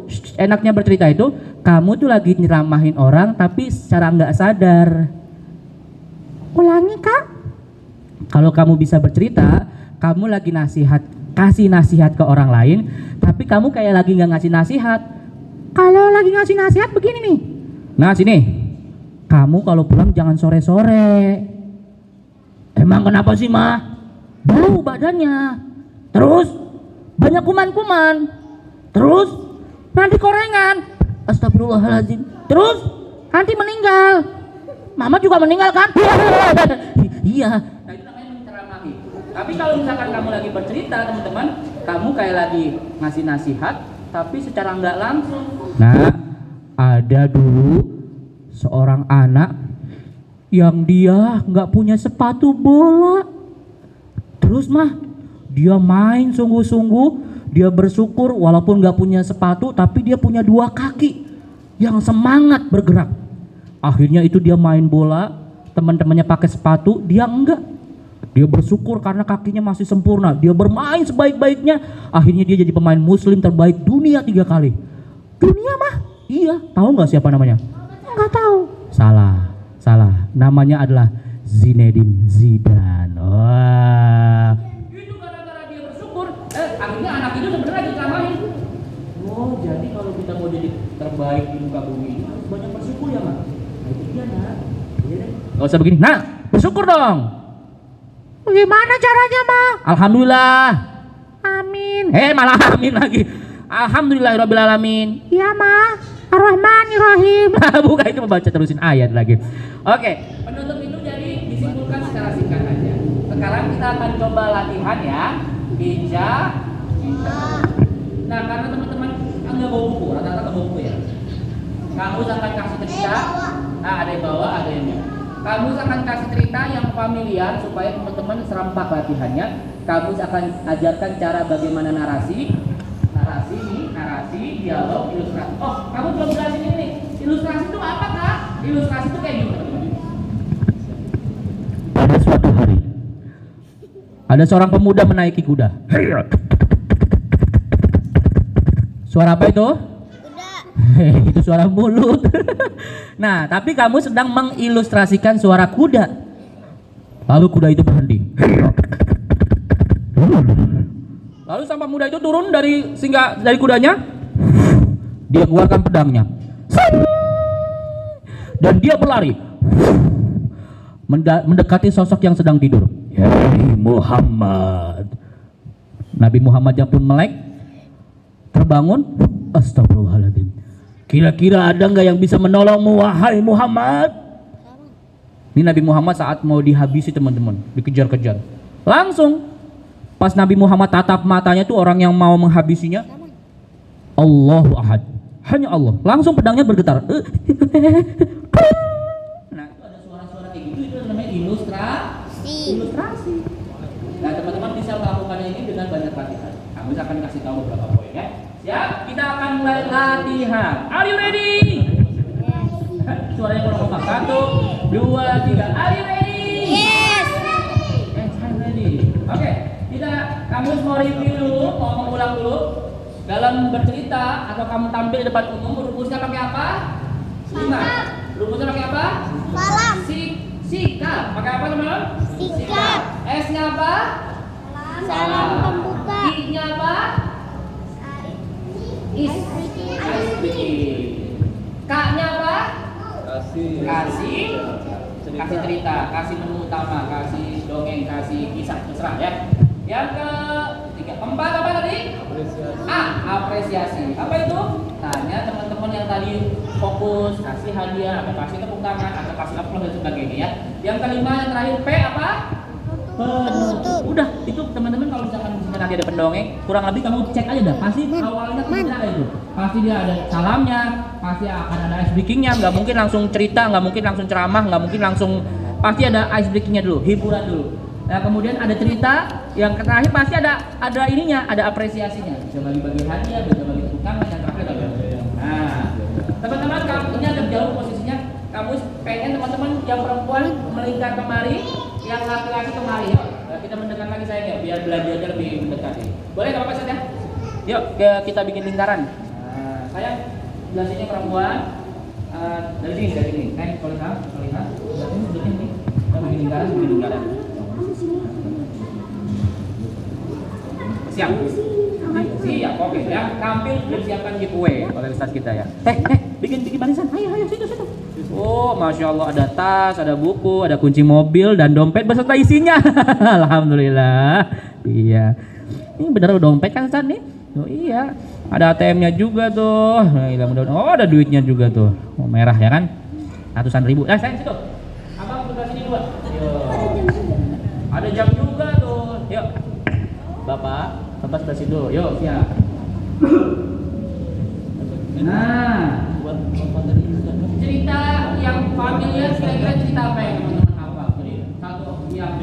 kamu tuh lagi nyeramahin orang, tapi secara nggak sadar. Ulangi Kak. Kalau kamu bisa bercerita, kamu lagi kasih nasihat ke orang lain, tapi kamu kayak lagi nggak ngasih nasihat. Kalau lagi ngasih nasihat begini nih. Nah sini, kamu kalau pulang jangan sore-sore. Emang kenapa sih Ma? Bau badannya. Terus banyak kuman-kuman. Terus nanti korengan. Astagfirullahaladzim. Terus nanti meninggal. Mama juga meninggal kan? Iya. Nah itu namanya menceramahi. Tapi kalau misalkan kamu lagi bercerita teman-teman, kamu kayak lagi ngasih nasihat, tapi secara nggak langsung. Nah, ada dulu seorang anak yang dia nggak punya sepatu bola. Terus mah dia main sungguh-sungguh, dia bersyukur walaupun nggak punya sepatu, tapi dia punya 2 kaki yang semangat bergerak. Akhirnya itu dia main bola, teman-temannya pakai sepatu, dia enggak. Dia bersyukur karena kakinya masih sempurna. Dia bermain sebaik-baiknya. Akhirnya dia jadi pemain muslim terbaik dunia 3 kali. Dunia mah? Iya. Tahu nggak siapa namanya? Nggak tahu. Salah. Namanya adalah Zinedine Zidane. Wah. Itu gara-gara dia bersyukur. Akhirnya anak itu sebenarnya diceramahin. Oh, jadi kalau kita mau jadi terbaik di muka bumi ini harus banyak bersyukur ya, Mak? Nah, itu dia, Nak. Iya deh. Gak usah begini. Nah, bersyukur dong. Bagaimana caranya, Ma? Alhamdulillah. Amin. Malah amin lagi. Alhamdulillahirrabbilalamin. Iya, Ma. Ar-Rahmanir-Rahim. Bukan, itu membaca terusin ayat lagi. Oke, penutup itu jadi disimpulkan secara singkat aja. Sekarang kita akan coba latihan ya. Bija. Nah, karena teman-teman nggak bawa buku, rata-rata nggak bawa buku ya. Kamu akan kasih cerita. Nah, ada yang bawa, ada yang enggak. Kamu akan kasih cerita yang familiar supaya teman-teman serempak latihannya. Kamu akan ajarkan cara bagaimana narasi, dialog, ilustrasi. Oh, kamu belum jelasin ini. Ilustrasi itu apa, Kak? Ilustrasi itu kayak gimana? Pada suatu hari, ada seorang pemuda menaiki kuda. Suara apa itu? Kuda. Itu suara mulut. Nah, tapi kamu sedang mengilustrasikan suara kuda. Lalu kuda itu berhenti. Lalu sang pemuda itu turun dari kudanya. Dia keluarkan pedangnya. Dan dia berlari. Mendekati sosok yang sedang tidur. Ya Muhammad. Nabi Muhammad yang pun melek, terbangun. Astagfirullahaladzim. Kira-kira ada nggak yang bisa menolongmu, wahai Muhammad? Ini Nabi Muhammad saat mau dihabisi teman-teman, dikejar-kejar. Langsung pas Nabi Muhammad tatap matanya tuh orang yang mau menghabisinya, Allahu Ahad, hanya Allah. Langsung pedangnya bergetar. Nah itu ada suara-suara kayak gitu, itu namanya ilustrasi. Nah teman-teman bisa melakukannya ini dengan banyak latihan. Kamu akan kasih tahu beberapa poin ya. Siap, kita akan mulai latihan. Are you ready? Suaranya kurang kompak. 1, 2, 3. Are you ready? Yes. I'm ready. Oke, kamu mau review dulu, mau mengulang dulu. Dalam bercerita atau kamu tampil di depan umum, rumusnya pakai apa? 5. Rumusnya pakai apa? Salam. Sikap. Pakai apa teman-teman? Sikap. S-nya apa? Salam pembuka. I-nya apa? Ice K-nya apa? Kasih cerita, kasih menu utama, kasih dongeng, kasih kisah, terserah ya. Yang keempat apa tadi? Apresiasi. Apa itu? Tanya teman-teman yang tadi fokus, kasih hadiah, atau kasih tepuk tangan, atau kasih aplaus dan sebagainya ya. Yang kelima yang terakhir P apa? Penutup. Udah, itu teman-teman kalau misalkan nanti ada pendongeng, kurang lebih kamu cek aja dah. Pasti awalnya tidak ada itu. Pasti dia ada salamnya, pasti akan ada ice breakingnya. Nggak mungkin langsung cerita, nggak mungkin langsung ceramah, nggak mungkin langsung. Pasti ada ice breakingnya dulu, hiburan dulu. Nah kemudian ada cerita, yang terakhir pasti ada ininya, ada apresiasinya. Bisa bagi-bagi hadiah, bisa bagi tepuk tangan, yang terakhir ada. Nah, teman-teman kalau ini agak jauh posisinya, kamu pengen teman-teman yang perempuan melingkar kemari, yang laki-laki kemari ya. Kita mendekat lagi sayang ya, biar belajarnya lebih mendekati. Boleh nggak apa-apa saja? Yuk kita bikin lingkaran. Sayang, belah sini perempuan. Dari sini. Kalau lihat. Dari sini, kita bikin lingkaran. Siap? Siap, oke ya. Tampil sudah disiapkan giveaway oleh Ustaz kita ya. Bikin barisan. Ayo, situ. Oh, Masya Allah, ada tas, ada buku, ada kunci mobil, dan dompet beserta isinya. Alhamdulillah. Iya. Ini benar dompet kan Ustaz nih? Oh iya. Ada ATM-nya juga tuh. Mudah-mudahan. Oh, ada duitnya juga tuh. Oh, merah ya kan? Ratusan ribu. Sayang situ. Abang sebelah sini dua. Yuk. Ada jam juga tuh. Yuk. Bapak sebelah situ. Yuk, siap. Nah, cerita yang familiar kira-kira cerita apa yang teman-teman hafal? Satu yang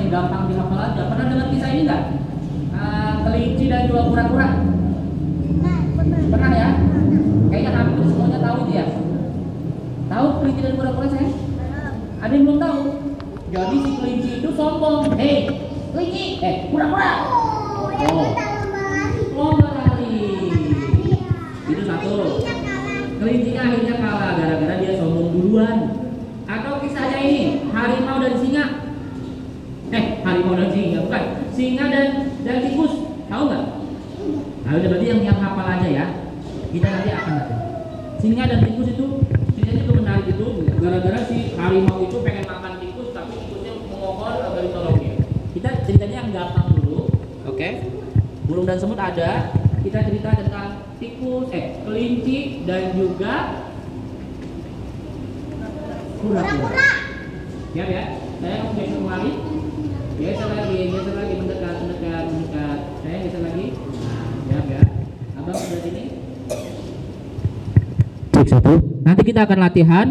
gampang dihafal aja. Pernah dengar kisah ini nggak? Kelinci dan dua kura-kura. Pernah ya? Kayaknya hampir semuanya tahu itu ya. Tahu kelinci dan kura-kura saya? Ada yang belum tahu? Jadi si kelinci itu sombong. Hei, kelinci, kura-kura. Oh, lomba lari. Itu satu. Kelincinya akhirnya kalah gara-gara dia sombong duluan. Atau kisahnya ini, harimau dan singa. Harimau dan singa bukan. Singa dan tikus. Tahu nggak? Nah, udah berarti yang hafal aja ya. Kita nanti akan lihat. Singa dan tikus itu ceritanya itu menarik itu gara-gara si harimau itu pengen makan tikus tapi tikusnya memohon agar ditolongin. Kita ceritanya yang gampang dulu. Oke. Burung dan semut ada. Kita cerita tentang tikus, kelinci dan juga kura-kura. Siap ya? Saya mau geser kembali. Geser lagi, mendekat. Saya geser lagi. Siap ya? Abang sudah sini. Cek satu. Nanti kita akan latihan.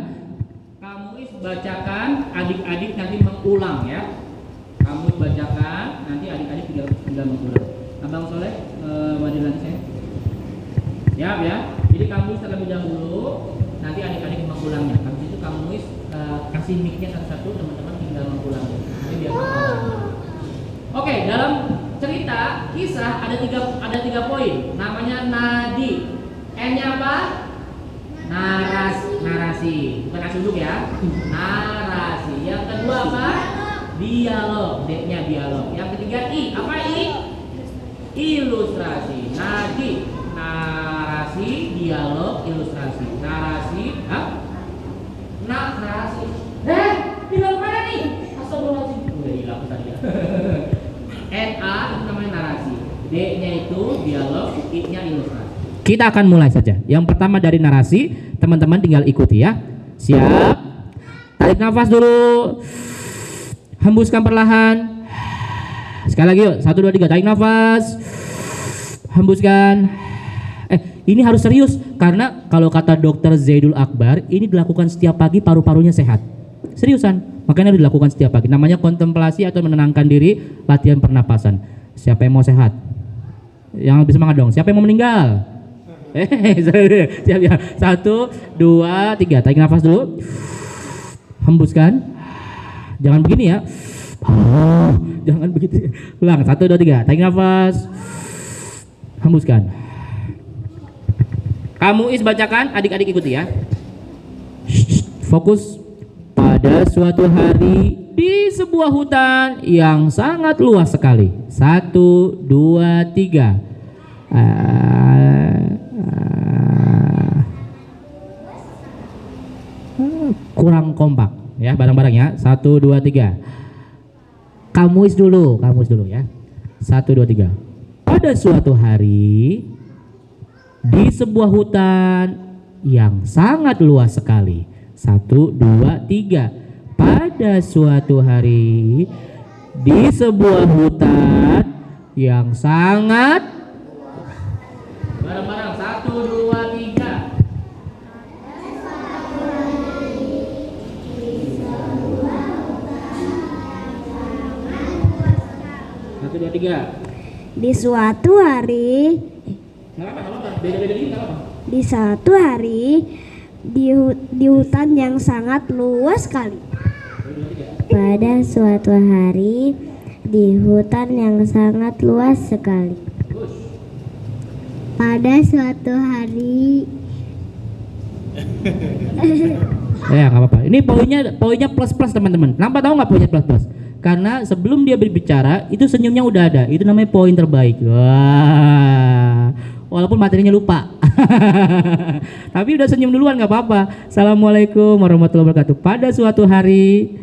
Kamu bacakan, adik-adik nanti mengulang ya. Kamu bacakan, nanti adik-adik tinggal mengulang. Abang Soleh, wadilan saya. Siap ya. Jadi kamu terlebih dahulu, nanti adik-adik mengulangnya. Habis itu kamu kasih mic-nya satu-satu, teman-teman tinggal mengulangnya. Jadi biar Oke, dalam cerita kisah ada tiga poin. Namanya nadi. N-nya apa? Narasi. Bukan asuduk ya. Narasi. Yang kedua apa? Dialog. D-nya dialog. Yang ketiga I. Apa I? Ilustrasi. Nadi. Narasi, dialog, ilustrasi. Narasi, narasi. Bilang mana nih? Astagfirullahaladzim. Udah hilang tadi ya. NA itu namanya narasi. D-nya itu dialog, I-nya ilustrasi. Kita akan mulai saja. Yang pertama dari narasi, teman-teman tinggal ikuti ya. Siap? Tarik nafas dulu. Hembuskan perlahan. Sekali lagi yuk. 1, 2, 3. Tarik nafas. Hembuskan. Ini harus serius karena kalau kata dokter Zaidul Akbar, ini dilakukan setiap pagi paru-parunya sehat. Seriusan, makanya harus dilakukan setiap pagi. Namanya kontemplasi atau menenangkan diri, latihan pernapasan. Siapa yang mau sehat? Yang lebih semangat dong. Siapa yang mau meninggal? Siap ya. 1, 2, 3. Tarik nafas dulu. Hembuskan. Jangan begini ya. Jangan begitu. Ulang. 1, 2, 3. Tarik nafas. Hembuskan. Kamu bacakan, adik-adik ikuti ya. Fokus. Pada suatu hari di sebuah hutan yang sangat luas sekali. 1, 2, 3. Kurang kompak ya, bareng-bareng ya. 1, 2, 3. Kamu dulu ya. 1, 2, 3. Pada suatu hari di sebuah hutan yang sangat luas sekali. 1, 2, 3. Pada suatu hari di sebuah hutan yang sangat bareng-bareng. 1, 2, 3. 1, 2, 3. Di suatu hari di suatu hari di hutan yang sangat luas sekali. Pada suatu hari di hutan yang sangat luas sekali. Pada suatu hari ya nggak apa-apa. Ini poinnya plus teman-teman. Kenapa tahu nggak poinnya plus? karena sebelum dia berbicara itu senyumnya udah ada. Itu namanya poin terbaik. Wah, walaupun materinya lupa. Tapi udah senyum duluan nggak apa-apa. Assalamualaikum warahmatullahi wabarakatuh. Pada suatu hari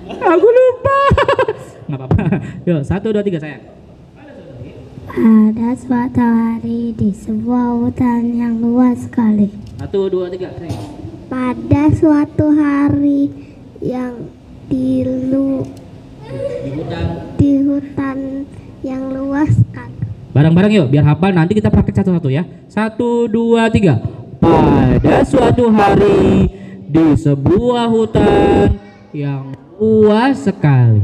aku lupa. Nggak apa-apa. Yuk, 1, 2, 3 sayang. Pada suatu hari di sebuah hutan yang luas sekali. 1, 2, 3 sayang. Pada suatu hari yang Di hutan. di hutan yang luas sekali. Bareng-bareng yuk biar hafal, nanti kita praktek satu-satu ya. 1, 2, 3. Pada suatu hari di sebuah hutan yang luas sekali,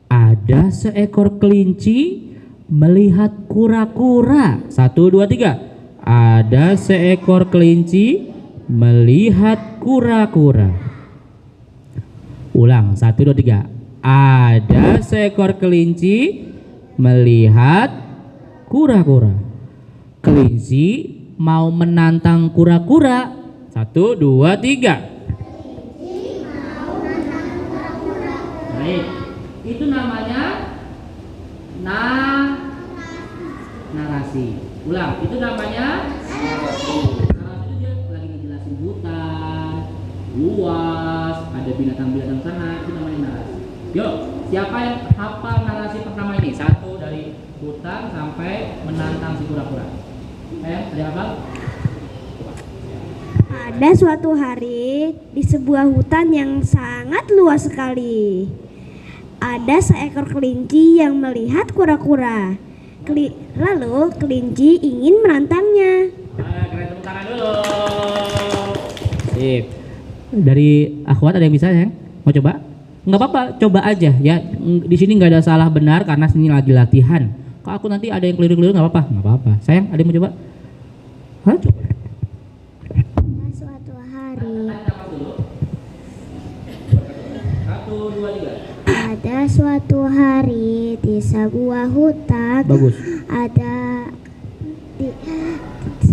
ada seekor kelinci melihat kura-kura. 1, 2, 3. Ada seekor kelinci melihat kura-kura. Ulang, 1, 2, 3. Ada seekor kelinci melihat kura-kura. Kelinci mau menantang kura-kura. 1, 2, 3. Baik, itu namanya narasi. Ulang, itu namanya narasi. Narasi itu dia lagi ngejelasin hutan, luas, ada binatang-binatang sana, itu namanya narasi. Yuk, siapa yang hafal narasi pertama ini? 1 dari hutan sampai menantang si kura-kura. Ada yang hafal? Pada suatu hari di sebuah hutan yang sangat luas sekali, ada seekor kelinci yang melihat kura-kura. Lalu kelinci ingin menantangnya. Keren, tepuk tangan dulu. Sip. Dari akhwat ada yang bisa ya? Mau coba? Nggak apa-apa, coba aja ya. Di sini nggak ada salah benar karena sini lagi latihan. Kalau aku nanti ada yang keliru-keliru nggak apa-apa, nggak apa-apa. Sayang, ada yang mau coba? Hah, coba. Pada suatu hari, 1, 2, 3. pada suatu hari di sebuah hutan, Bagus.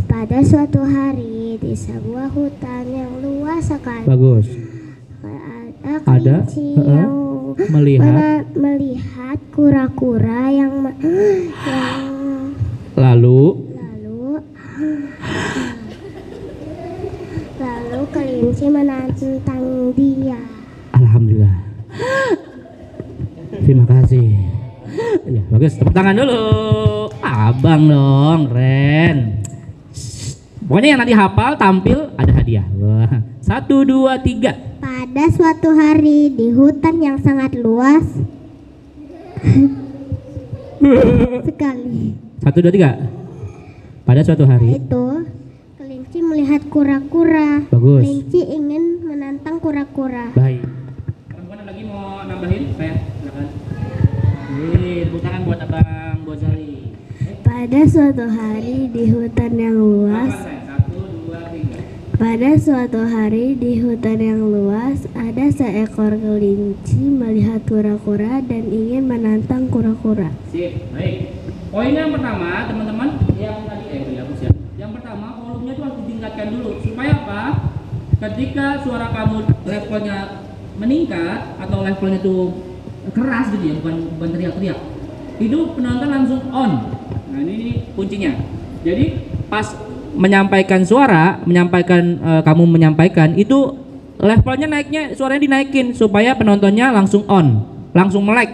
pada suatu hari di sebuah hutan yang luas sekali, Bagus. ada kelinci yang Melihat. kura-kura yang Lalu kelinci menantang dia. alhamdulillah. Terima kasih. Ya, bagus. Tepuk tangan dulu. Abang dong, keren. Pokoknya yang nanti hafal tampil ada hadiah. Wah. 1, 2, 3. Pada suatu hari di hutan yang sangat luas sekali, 1, 2, 3. Pada suatu hari. itu kelinci melihat kura-kura. Bagus. Kelinci ingin menantang kura-kura. Baik. Perempuan lagi mau nambahin? Saya, silakan. Tepuk tangan buat Abang Bozali. Pada suatu hari di hutan yang luas, 1, 2, 3. pada suatu hari di hutan yang luas, ada seekor kelinci melihat kura-kura dan ingin menantang kura-kura. Sip, baik. Poin yang pertama, teman-teman, yang tadi dihapus ya. Yang pertama, volumenya itu harus ditingkatkan dulu. Supaya apa? Ketika suara kamu levelnya meningkat atau levelnya itu keras gitu ya, bukan teriak-teriak. Itu penonton langsung on. Nah, ini kuncinya. Jadi pas menyampaikan suara, kamu menyampaikan itu levelnya naiknya, suaranya dinaikin supaya penontonnya langsung on, langsung melek.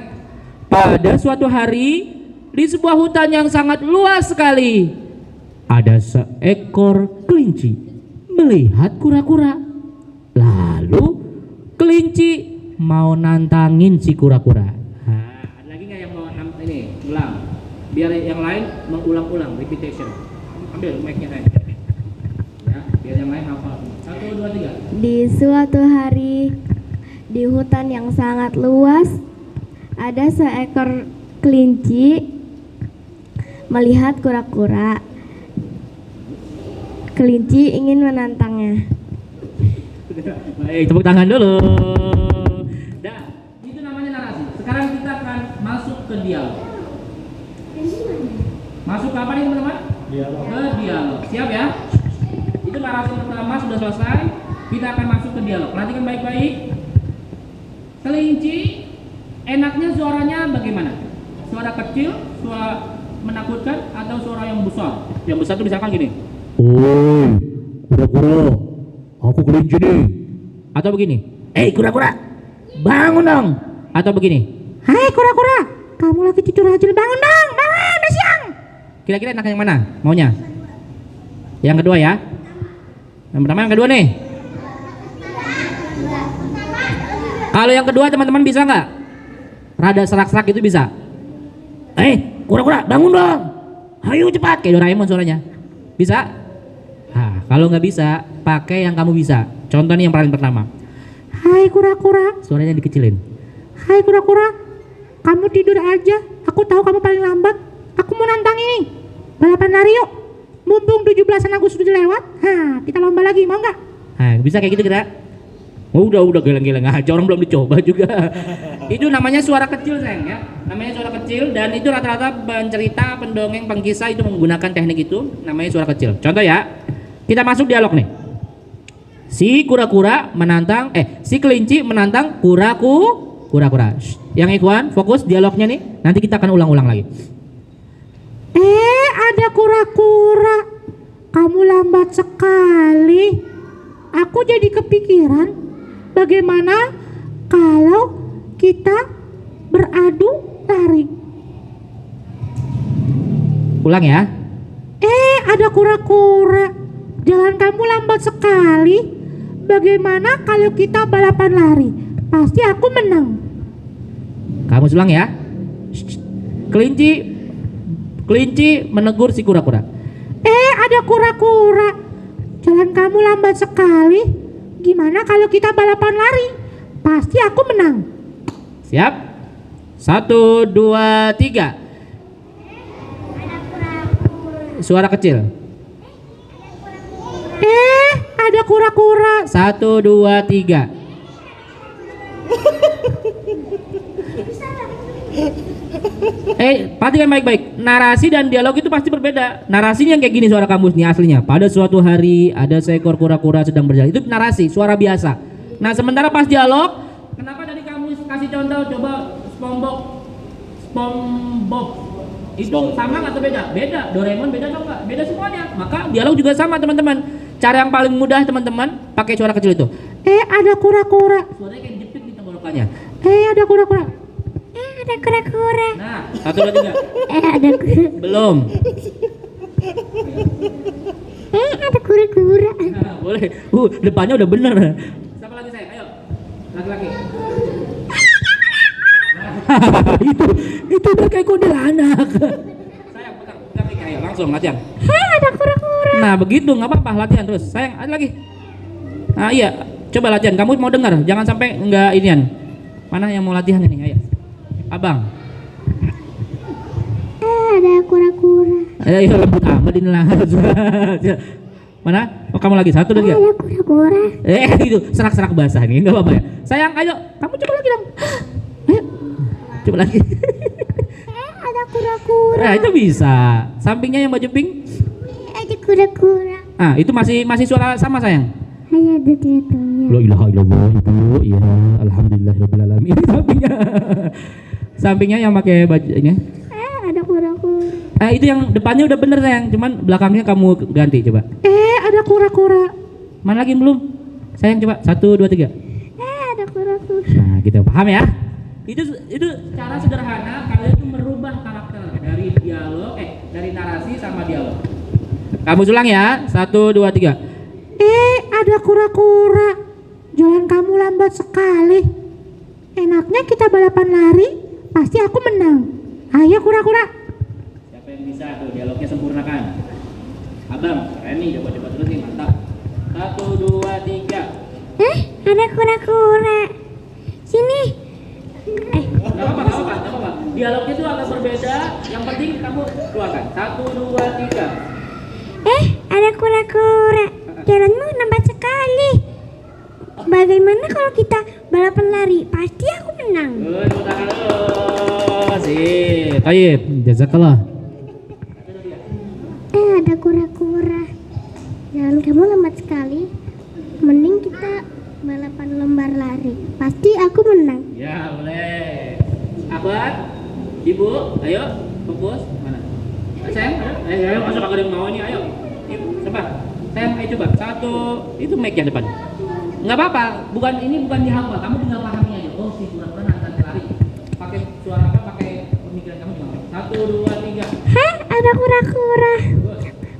Pada suatu hari di sebuah hutan yang sangat luas sekali, ada seekor kelinci melihat kura-kura. Lalu kelinci mau nantangin si kura-kura. Ada lagi nggak yang mau ini ulang? Biar yang lain mengulang-ulang, repetition. Ambil mic-nya saya. Ya, biar yang lain hafal. 1, 2, 3. Di suatu hari di hutan yang sangat luas, ada seekor kelinci melihat kura-kura. Kelinci ingin menantangnya. Baik, tepuk tangan dulu. Dah, itu namanya narasi. Sekarang kita akan masuk ke dialog. Masuk ke apa nih teman-teman? Dialog. Ke dialog. Siap ya? Itu narasi pertama sudah selesai. Kita akan masuk ke dialog. Perhatikan baik-baik. Kelinci enaknya suaranya bagaimana? Suara kecil, suara menakutkan, atau suara yang besar? Yang besar tuh misalkan gini. Oi, kura-kura, aku kelinci nih. Atau begini, kura-kura, bangun dong. Atau begini, hai kura-kura, kamu lagi tidur aja, bangun dong, bangun, udah siang. Kira-kira enak yang mana maunya? Yang kedua ya. Yang pertama, yang kedua nih. Kalau yang kedua teman-teman bisa nggak? Rada serak-serak itu bisa. Kura-kura, bangun dong. Ayo cepat, kayak Doraemon suaranya. Bisa? Nah, kalau nggak bisa, pakai yang kamu bisa. Contoh nih yang paling pertama. Hai kura-kura, suaranya dikecilin. Hai kura-kura, kamu tidur aja. Aku tahu kamu paling lambat. Aku mau nantang ini. Balapan lari yuk. Mumpung 17 Agustus sudah lewat. Kita lomba lagi, mau nggak? Nah, bisa kayak gitu kira. Udah geleng-geleng aja, orang belum dicoba juga. Itu namanya suara kecil sayang ya. Namanya suara kecil, dan itu rata-rata pencerita, pendongeng, pengkisah itu menggunakan teknik itu, namanya suara kecil. Contoh ya, kita masuk dialog nih. Si kura-kura menantang, si kelinci menantang kura-kura. Yang Ikhwan, fokus dialognya nih. Nanti kita akan ulang-ulang lagi. Ada kura-kura, kamu lambat sekali. Aku jadi kepikiran, bagaimana kalau kita beradu lari? Ulang ya. Ada kura-kura, jalan kamu lambat sekali. Bagaimana kalau kita balapan lari? Pasti aku menang. Kamu ulang ya. Kelinci menegur si kura-kura. Ada kura-kura, jalan kamu lambat sekali. Gimana kalau kita balapan lari? Pasti aku menang. Siap? 1, 2, 3. Suara kecil. Ada kura-kura. 1, 2, 3. Perhatikan baik-baik. Narasi dan dialog itu pasti berbeda. Narasinya yang kayak gini suara kamus nih aslinya. Pada suatu hari ada seekor kura-kura sedang berjalan. Itu narasi, suara biasa. Nah, sementara pas dialog, kenapa tadi kamu kasih contoh coba SpongeBob? Itu sama atau beda? Beda. Doraemon beda atau enggak? Beda semuanya. Maka dialog juga sama, teman-teman. Cara yang paling mudah, teman-teman, pakai suara kecil itu. Ada kura-kura. Suaranya kayak jepit di tenggorokannya. Ada kura-kura. Ada kura-kura. Nah, 1, 2, 3. Ada kura. Belum. Ada kura-kura. Nah, boleh. Depannya udah bener. Siapa lagi saya? Ayo. Laki-laki. itu udah kayak kuntilanak. Sayang, pegang mic, ayo langsung latihan. Ada kura-kura. Nah, begitu nggak apa-apa, latihan terus. Sayang, ada lagi. Nah, iya. Coba latihan. Kamu mau dengar, jangan sampai nggak inian. Mana yang mau latihan ini? Ayo. Abang. Ada kura-kura. Ayo lembut amat ini lah. Mana? Oh, kamu lagi 1, 2, 3. Ada kura-kura. Itu serak-serak basah nih, nggak apa-apa ya. Sayang, ayo, kamu coba lagi dong. Ayo, coba lagi. Ada kura-kura. Nah, itu bisa. Sampingnya yang baju pink. Ada kura-kura. Ah, itu masih suara sama sayang. Ada tutunya. La ilaha illallah ibu. Ya, alhamdulillahirabbil alamin. Sampingnya yang pakai baju ini. Ada kura-kura. Itu yang depannya udah bener sayang, cuman belakangnya kamu ganti coba. Ada kura-kura. Mana lagi yang belum? Sayang coba 1, 2, 3. Ada kura-kura. Nah, gitu paham ya? Itu cara sederhana kalian tuh merubah karakter dari dialog, dari narasi sama dialog. Kamu ulang ya, 1, 2, 3. Ada kura-kura. Jalan kamu lambat sekali. Enaknya kita balapan lari, pasti aku menang. Ayo kura-kura. Siapa yang bisa tuh dialognya sempurnakan? Abang, keren nih, coba terus nih, mantap. 1, 2, 3. Ada kura-kura. Sini. Gak apa-apa. Dialognya tuh agak berbeda. Yang penting kamu keluarkan. 1, 2, 3. Ada kura-kura. Jalanmu lambat sekali. Bagaimana kalau kita balapan lari? Pasti aku menang. Sip. Baik, jazakallah. Ada kura-kura. Jalan kamu lambat sekali. Mending kita balapan lomba lari. Pasti aku menang. Ya boleh. Akhwat, ibu, ayo fokus. Mana? Sayang, ayo masuk aku ada yang mau nih, ayo. Ibu, coba. Sayang, ayo coba. Satu, itu mic yang depan. Nggak apa-apa, bukan dihafal. Kamu tinggal pahami aja. Oh, si kura-kura akan lari. Pakai suara apa? Pakai pemikiran kamu juga. 1, 2, 3. Hah, ada kura-kura.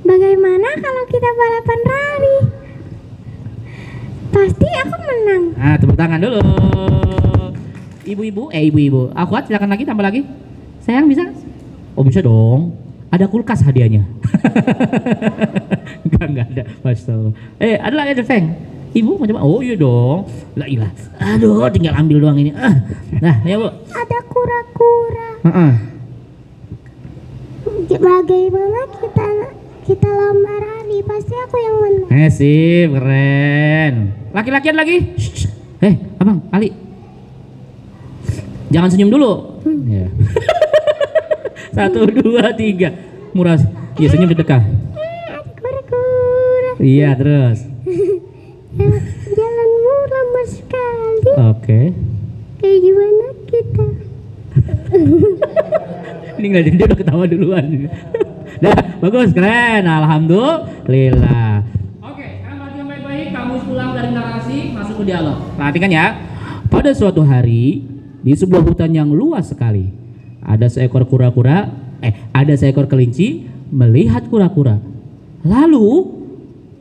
Bagaimana kalau kita balapan lari? Pasti aku menang. Nah, tepuk tangan dulu. Ibu-ibu. Akhwat, silakan lagi, tambah lagi. Sayang bisa? Oh, bisa dong. Ada kulkas hadiahnya. Enggak ada. Masya ada lagi ada sayang. Ibu mau coba? Oh iya dong. Lah ilah. Aduh, tinggal ambil doang ini. Nah, ya Bu. Ada kura-kura. Bagaimana kita lomba lari? Pasti aku yang menang. Sip, keren. Laki-lakian lagi. Abang, Ali. Jangan senyum dulu. Ya. 1, 2, 3. Murah. Iya, senyum sedekah. Kura-kura. Iya, terus. Jalanmu lama sekali. Oke. Kayak gimana kita? Ini nggak dia udah ketawa duluan. Dah, bagus, keren. Alhamdulillah. Oke, sekarang perhatikan baik-baik. Kamu pulang dari narasi, masuk ke dialog. Perhatikan ya. Pada suatu hari di sebuah hutan yang luas sekali, ada seekor kelinci melihat kura-kura. Lalu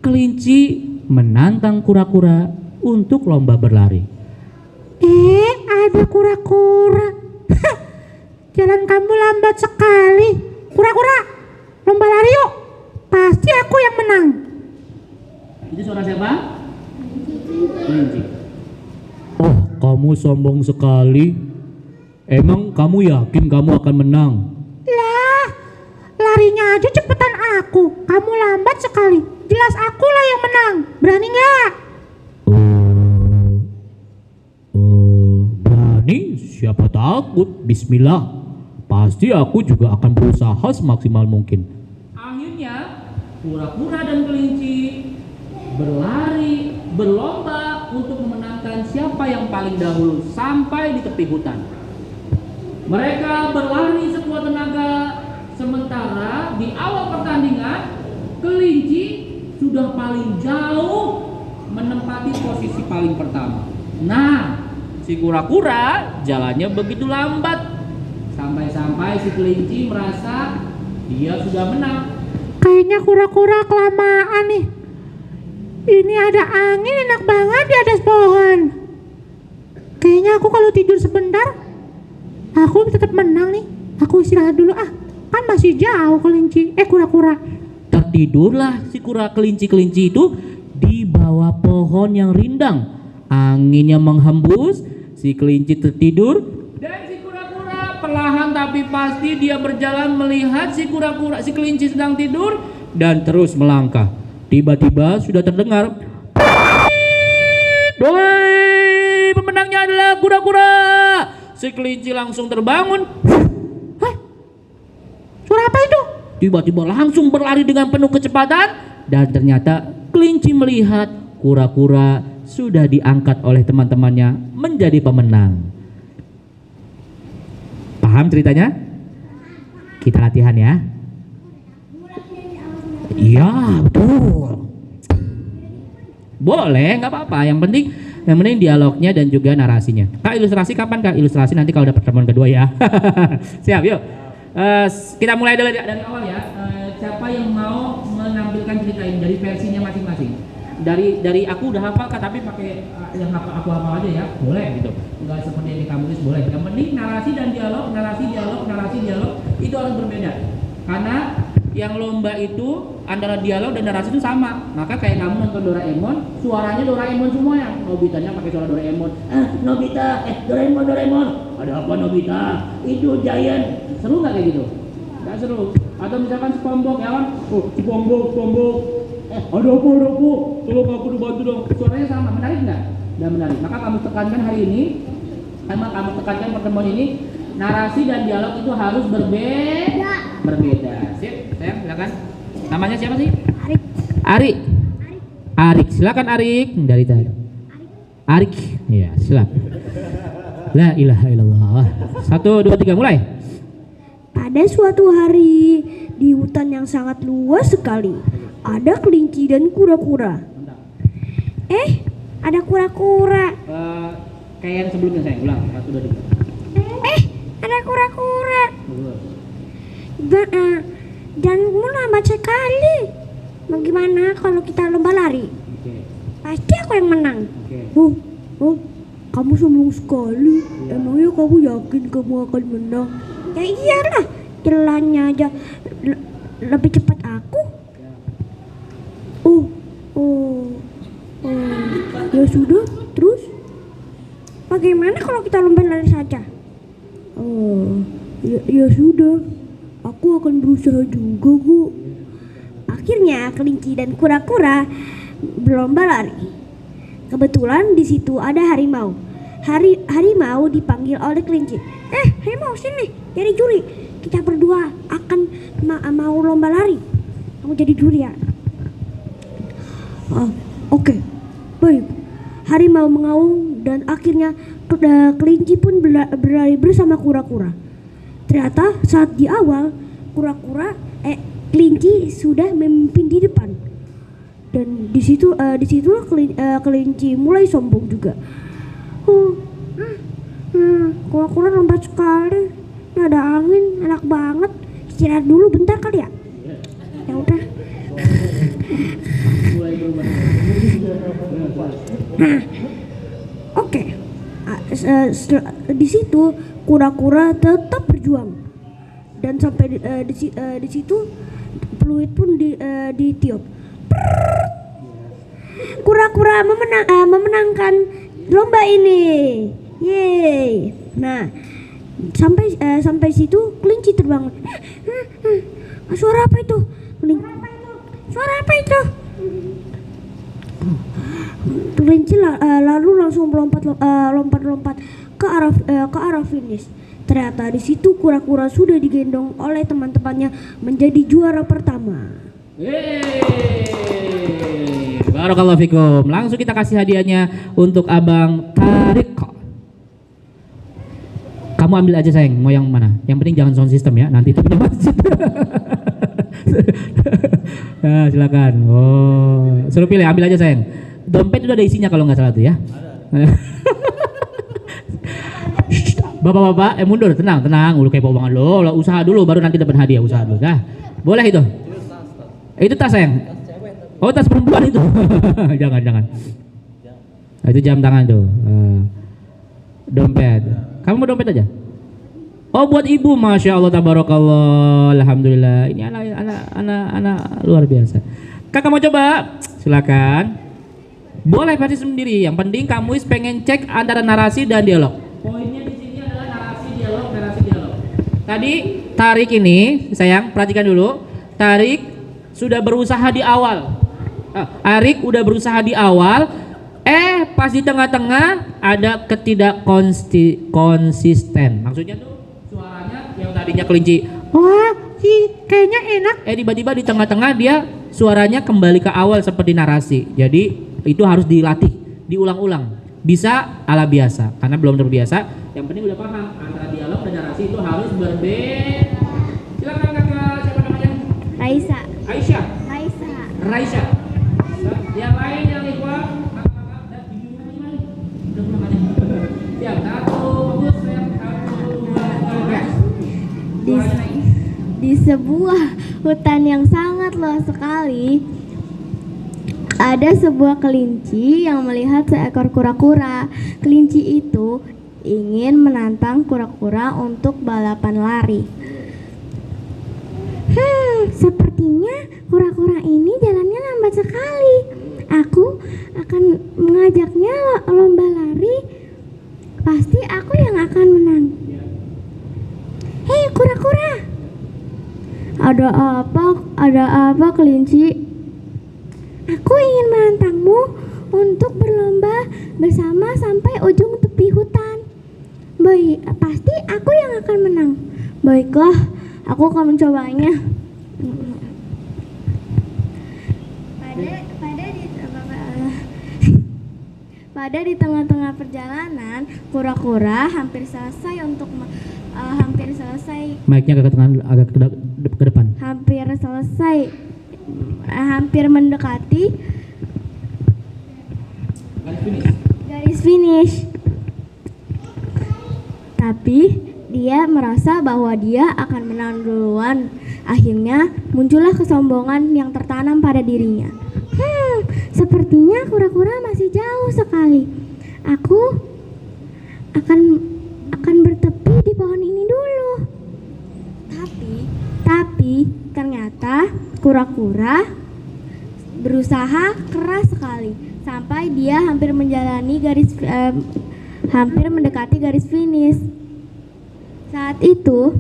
kelinci menantang kura-kura untuk lomba berlari. Ada kura-kura. Jalan kamu lambat sekali. Kura-kura, lomba lari yuk. Pasti aku yang menang. Itu suara siapa? Kelinci. Oh, kamu sombong sekali. Emang kamu yakin kamu akan menang? Lah, larinya aja cepetan aku. Kamu lambat sekali. Jelas akulah yang menang. Berani nggak? Berani? Siapa takut? Bismillah. Pasti aku juga akan berusaha semaksimal mungkin. Akhirnya, kura-kura dan kelinci berlomba untuk memenangkan siapa yang paling dahulu sampai di tepi hutan. Mereka berlari sekuat tenaga, sementara di awal pertandingan kelinci sudah paling jauh menempati posisi paling pertama. Nah, si kura-kura jalannya begitu lambat, sampai-sampai si kelinci merasa dia sudah menang. Kayaknya kura-kura kelamaan nih. Ini ada angin enak banget di atas pohon. Kayaknya aku kalau tidur sebentar, aku tetap menang nih. Aku istirahat dulu kan masih jauh kura-kura. Tertidurlah si kelinci itu di bawah pohon yang rindang. Anginnya menghembus, si kelinci tertidur dan si kura-kura perlahan tapi pasti dia berjalan melihat si kelinci sedang tidur dan terus melangkah. Tiba-tiba sudah terdengar, "Woi, pemenangnya adalah kura-kura." Si kelinci langsung terbangun. Suara apa itu? Tiba-tiba langsung berlari dengan penuh kecepatan dan ternyata kelinci melihat kura-kura sudah diangkat oleh teman-temannya menjadi pemenang. Paham ceritanya? Kita latihan ya. Iya, betul. Boleh, nggak apa-apa. Yang penting dialognya dan juga narasinya. Kak, ilustrasi kapan Kak? Ilustrasi nanti kalau ada pertemuan kedua ya. Siap, yuk. Kita mulai dari awal ya. Siapa yang mau menampilkan cerita ini dari versinya masing-masing? Dari aku udah hafal Kak, tapi pakai yang aku hafal aja ya. Boleh gitu. Enggak seperti yang kamu tulis, boleh. Yang penting narasi dan dialog itu harus berbeda. Karena yang lomba itu antara dialog dan narasi itu sama. Maka kayak kamu nonton Doraemon, suaranya Doraemon semua ya. Nobitanya pakai suara Doraemon. Nobita, Doraemon. Ada apa Nobita? Itu Giant. Seru nggak kayak gitu? Nggak seru. Atau misalkan SpongeBob ya kan? Oh, SpongeBob. Ada apa? Tolong aku dibantu dong. Suaranya sama, menarik nggak? Dan menarik. Maka kamu tekankan hari ini, kamu tekankan pertemuan ini, narasi dan dialog itu harus berbeda. Sip, sayang, silakan. Namanya siapa sih? Arik. Arik, silakan Arik. Dari tadi. Arik. Ya, silakan. La ilaha illallah. 1, 2, 3 mulai. Pada suatu hari di hutan yang sangat luas sekali ada kelinci dan kura-kura. Ada kura-kura. Kayak yang sebelumnya saya ulang. 1, 2, 3. Ada kura-kura. Janganmu lambat sekali. Bagaimana kalau kita lomba lari? Pasti aku yang menang. Kamu sombong sekali. Emangnya kamu yakin kamu akan menang? Ya iyalah, jalannya aja lebih cepat aku. Ya sudah, terus bagaimana kalau kita lomba lari saja? Ya sudah, aku akan berusaha juga, Bu. Akhirnya kelinci dan kura-kura berlomba lari. Kebetulan di situ ada harimau. Harimau dipanggil oleh kelinci. Harimau sini, jadi juri. Kita berdua akan mau lomba lari. Kamu jadi juri ya? Oke, baik. Harimau mengaum dan akhirnya kelinci pun berlari bersama kura-kura. Ternyata saat di awal kelinci sudah memimpin di depan. Dan disitulah kelinci mulai sombong juga. Kura-kura lambat sekali. Ini ada angin, enak banget. Istirahat dulu bentar kali ya. Ya udah. Oke. Di situ kura-kura tetap berjuang. Dan sampai di situ peluit pun ditiup. Kura-kura memenangkan lomba ini. Yeay. Nah, sampai situ kelinci terbangun. Suara apa itu? Suara apa itu? Kelinci lalu langsung lompat ke arah finish. Ternyata di situ kura-kura sudah digendong oleh teman-temannya menjadi juara pertama. Barakallahu fikum. Langsung kita kasih hadiahnya untuk Abang Tarik. Kamu ambil aja sayang, mau yang mana? Yang penting jangan sound system ya, nanti itu punya masjid. Nah, silakan. Suruh pilih, ambil aja sayang. Dompet udah ada isinya kalau nggak salah tuh ya. Bapak-bapak, mundur, tenang. Lu kepo banget lo. Usaha dulu baru nanti dapat hadiah, usaha dulu. Dah. Boleh itu? Itu tas sayang. Oh, tas perempuan itu. Jangan. Nah, itu jam tangan tuh. Dompet. Kamu mau dompet aja? Oh, buat ibu, masya Allah, tabarakallah, alhamdulillah. Ini anak luar biasa. Kakak mau coba? Silakan. Boleh versi sendiri. Yang penting kamu pengen cek antara narasi dan dialog. Poinnya di sini adalah narasi dialog. Tadi Tarik ini, sayang, perhatikan dulu. Tarik sudah berusaha di awal. Arik udah berusaha di awal. Pas di tengah-tengah ada konsisten. Maksudnya tuh suaranya yang tadinya kelinci, kayaknya enak. Tiba-tiba di tengah-tengah dia suaranya kembali ke awal seperti narasi. Jadi itu harus dilatih, diulang-ulang. Bisa ala biasa, karena belum terbiasa. Yang penting udah paham antara dialog dan narasi itu harus berbeda. Silakan kakak, siapa namanya? Raisa. Aisyah. Raisa. Yang lain yang ikhwan. Di sebuah hutan yang sangat luas sekali, ada sebuah kelinci yang melihat seekor kura-kura. Kelinci itu ingin menantang kura-kura untuk balapan lari. Sepertinya kura-kura ini jalannya lambat sekali. Aku akan mengajaknya lomba lari. Pasti aku yang akan menang. Hei kura-kura, ada apa kelinci? Aku ingin menantangmu untuk berlomba bersama sampai ujung tepi hutan. Baik, pasti aku yang akan menang. Baiklah, aku akan mencobanya. Pada di tengah-tengah perjalanan, kura-kura hampir selesai hampir selesai Mic-nya agak ke tengah, agak ke depan. hampir selesai hampir mendekati garis finish. Tapi dia merasa bahwa dia akan menang duluan. Akhirnya muncullah kesombongan yang tertanam pada dirinya. Sepertinya kura-kura masih jauh sekali. Aku akan bertepi di pohon ini dulu. Tapi ternyata kura-kura berusaha keras sekali sampai dia hampir mendekati garis finish. Saat itu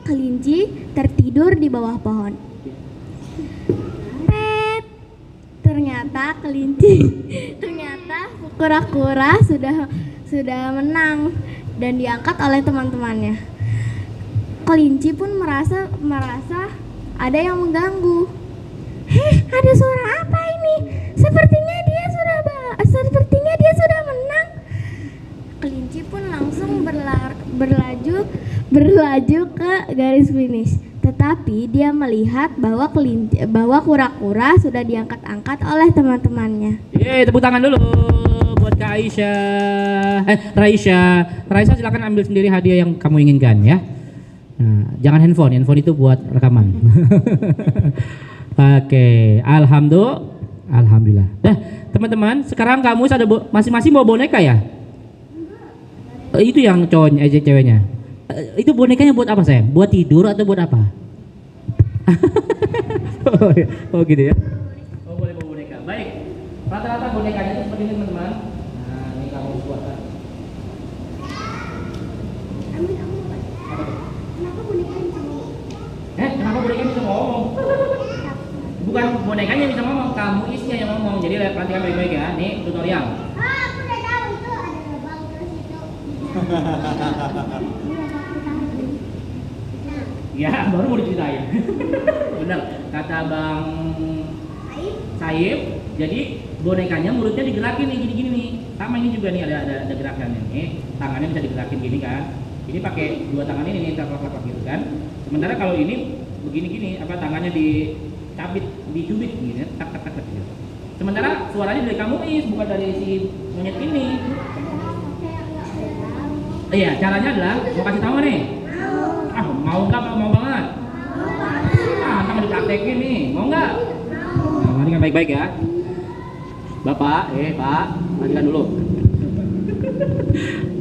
kelinci tertidur di bawah pohon. Ternyata kura-kura sudah menang dan diangkat oleh teman-temannya. Kelinci pun merasa ada yang mengganggu. Ada suara apa ini? Sepertinya dia sudah menang. Kelinci pun langsung berlaju ke garis finish. Tetapi dia melihat bahwa kura-kura sudah diangkat-angkat oleh teman-temannya. Tepuk tangan dulu buat Kak Aisyah. Raisya silakan ambil sendiri hadiah yang kamu inginkan ya. Nah, jangan handphone itu buat rekaman. Oke, alhamdulillah. Dah, teman-teman, sekarang kamu masing-masing bawa boneka ya? Itu yang cowoknya, ceweknya. Itu bonekanya buat apa sayang? Buat tidur atau buat apa? Oh gitu ya? Oh boleh bawa boneka. Baik. Rata-rata bonekanya itu seperti ini teman-teman. Nah ini kamu buat. Kenapa bonekanya bisa ngomong? Bukan bonekanya bisa ngomong, kamu isinya yang ngomong. Jadi perhatikan baik-baik ya. Nih tutorial. Aku udah tahu itu ada lubang terus itu. Ya, baru mau diceritain. Benar, kata Bang Saib. Jadi bonekanya mulutnya digerakin nih, gini-gini nih. Sama ini juga nih ada gerakannya nih. Tangannya bisa digerakin gini kan. Ini pakai dua tangan ini nih, tapak-tapak gitu kan. Sementara kalau ini begini-gini, tangannya dicubit gini, tak gitu. Sementara suaranya dari kamu bukan dari si monyet ini. Iya, caranya adalah mau kasih tahu nih. Mau nggak? Mau banget. Ntar dipraktekin nih, mau nggak? Nah, perhatikan baik-baik ya. Bapak, Pak, perhatikan dulu.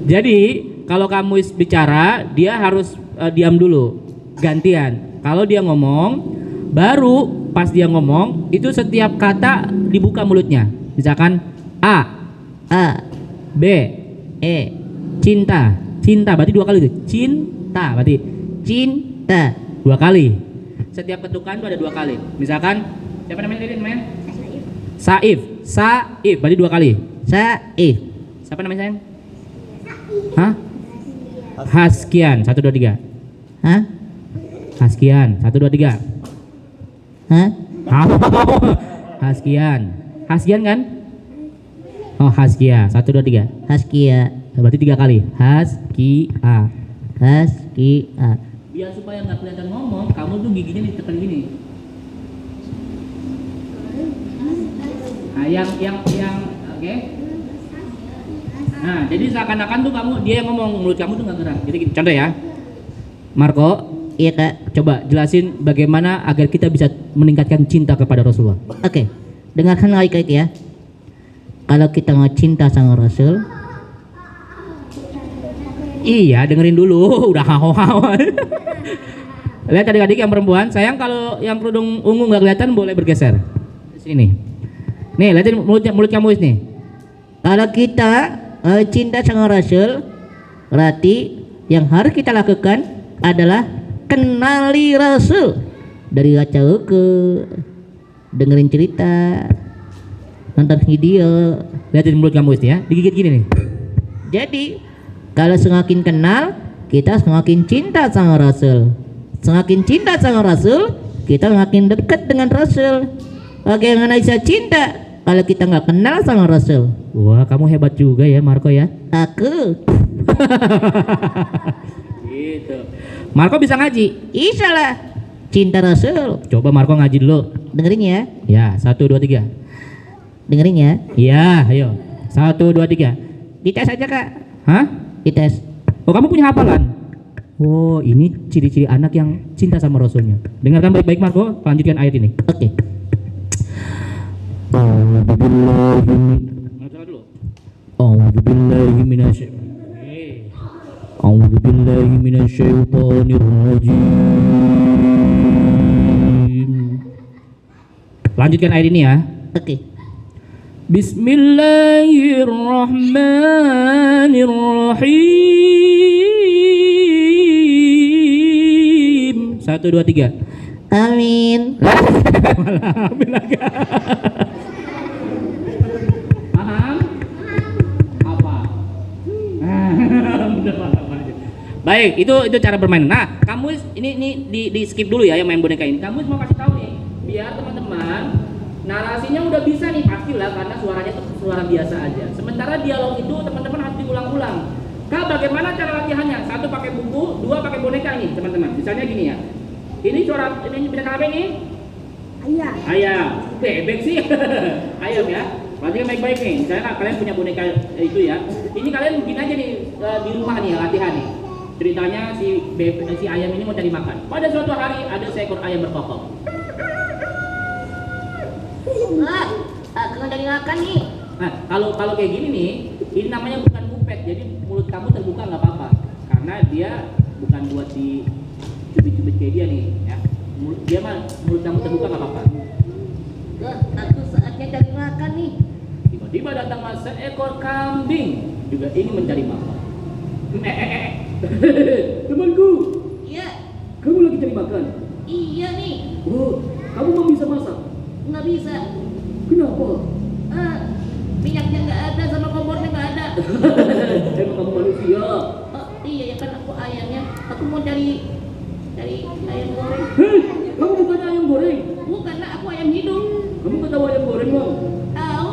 Jadi kalau kamu bicara, dia harus diam dulu, gantian. Kalau dia ngomong, baru pas dia ngomong itu setiap kata dibuka mulutnya. Misalkan A, B, cinta berarti dua kali itu. Cinta berarti cinta dua kali. Setiap ketukan itu ada dua kali. Misalkan siapa namanya tadi namanya? Saif berarti dua kali. Saif. Siapa namanya sayang? Haskian 1 2 3. Haskian 1 2 3. Haskian kan? Oh Haskia 1 2 3. Haskia berarti 3 kali. Haskia. Biar supaya nggak kelihatan ngomong, kamu tuh giginya ditekan gini. Nah, yang oke. Nah, jadi seakan-akan tuh dia yang ngomong, mulut kamu tuh nggak gerak. Jadi gini, contoh ya. Marco, iya Kak. Coba jelasin bagaimana agar kita bisa meningkatkan cinta kepada Rasulullah. Oke, dengarkan baik-baik ya. Kalau kita mau cinta sama Rasul, iya, dengerin dulu. Udah haho-haho. Lihat adik-adik yang perempuan, sayang kalau yang kerudung ungu nggak kelihatan boleh bergeser. Sini. Nih, lihatin mulut kamu nih. kalau kita cinta sama Rasul, berarti yang harus kita lakukan adalah kenali Rasul. Dari baca buku, dengerin cerita, nonton video. Lihatin mulut kamu ya, digigit gini nih. Jadi kalau semakin kenal, kita semakin cinta sama Rasul. Semakin cinta sama Rasul, kita semakin dekat dengan Rasul. Bagaimana bisa cinta kalau kita nggak kenal sama Rasul? Wah, kamu hebat juga ya, Marco ya. Aku Gitu. Marco bisa ngaji. insya Allah cinta Rasul. Coba Marco ngaji dulu. Dengerin ya, Ya, 1 2 3. dengerin ya. Ya, ayo. 1 2 3. Dites aja kak, Hah? dites. Oh, kamu punya hafalan? Oh, ini ciri-ciri anak yang cinta sama Rasulnya. Dengarkan baik-baik Marco, lanjutkan ayat ini. Oke. A'udzu billahi minasyaitonir rajim. Lanjutkan ayat ini ya. Oke. Bismillahirrahmanirrahim. 1 2 3. Amin. Paham? Apa? Baik, itu cara bermain. Nah, kamu ini di skip dulu ya yang main boneka ini. Kamu mau kasih tahu nih, biar teman-teman narasinya udah bisa nih, pastilah karena suaranya tuh suara biasa aja. Sementara dialog itu teman-teman harus diulang-ulang. Kak, bagaimana cara latihannya? 1 pakai buku, 2 pakai boneka ini, teman-teman. Misalnya gini ya. Ini suara ini boneka apa ini? Ayah. Ayam. Bebek sih. Ayam ya. Perhatikan baik-baik nih. Misalnya kalian punya boneka itu ya. Ini kalian bikin aja nih di rumah nih latihan nih. Ceritanya si ayam ini mau cari makan. Pada suatu hari ada seekor ayam berkokok. Enggak, aku dari makan nih. Nah, kalau kayak gini nih, ini namanya bukan bupet. Jadi mulut kamu terbuka nggak apa-apa. Karena dia bukan buat dicubit-cubit kayak dia nih, ya. Dia mah mulut kamu terbuka nggak apa-apa. Enggak, aku saatnya cari makan nih. Tiba-tiba datanglah seekor kambing juga ingin mencari makan. Temanku, Iya, kamu lagi cari makan. iya nih. Oh, kamu mau bisa masak? Nggak bisa. Kenapa? Minyaknya nggak ada sama kompornya nggak ada. Emang kamu manusia? Oh iya ya kan aku ayamnya. Aku mau cari ayam goreng. Hei, kamu bukan ayam goreng. Bukan lah, aku ayam hidup. Kamu nggak tahu ayam goreng bang? Tahu?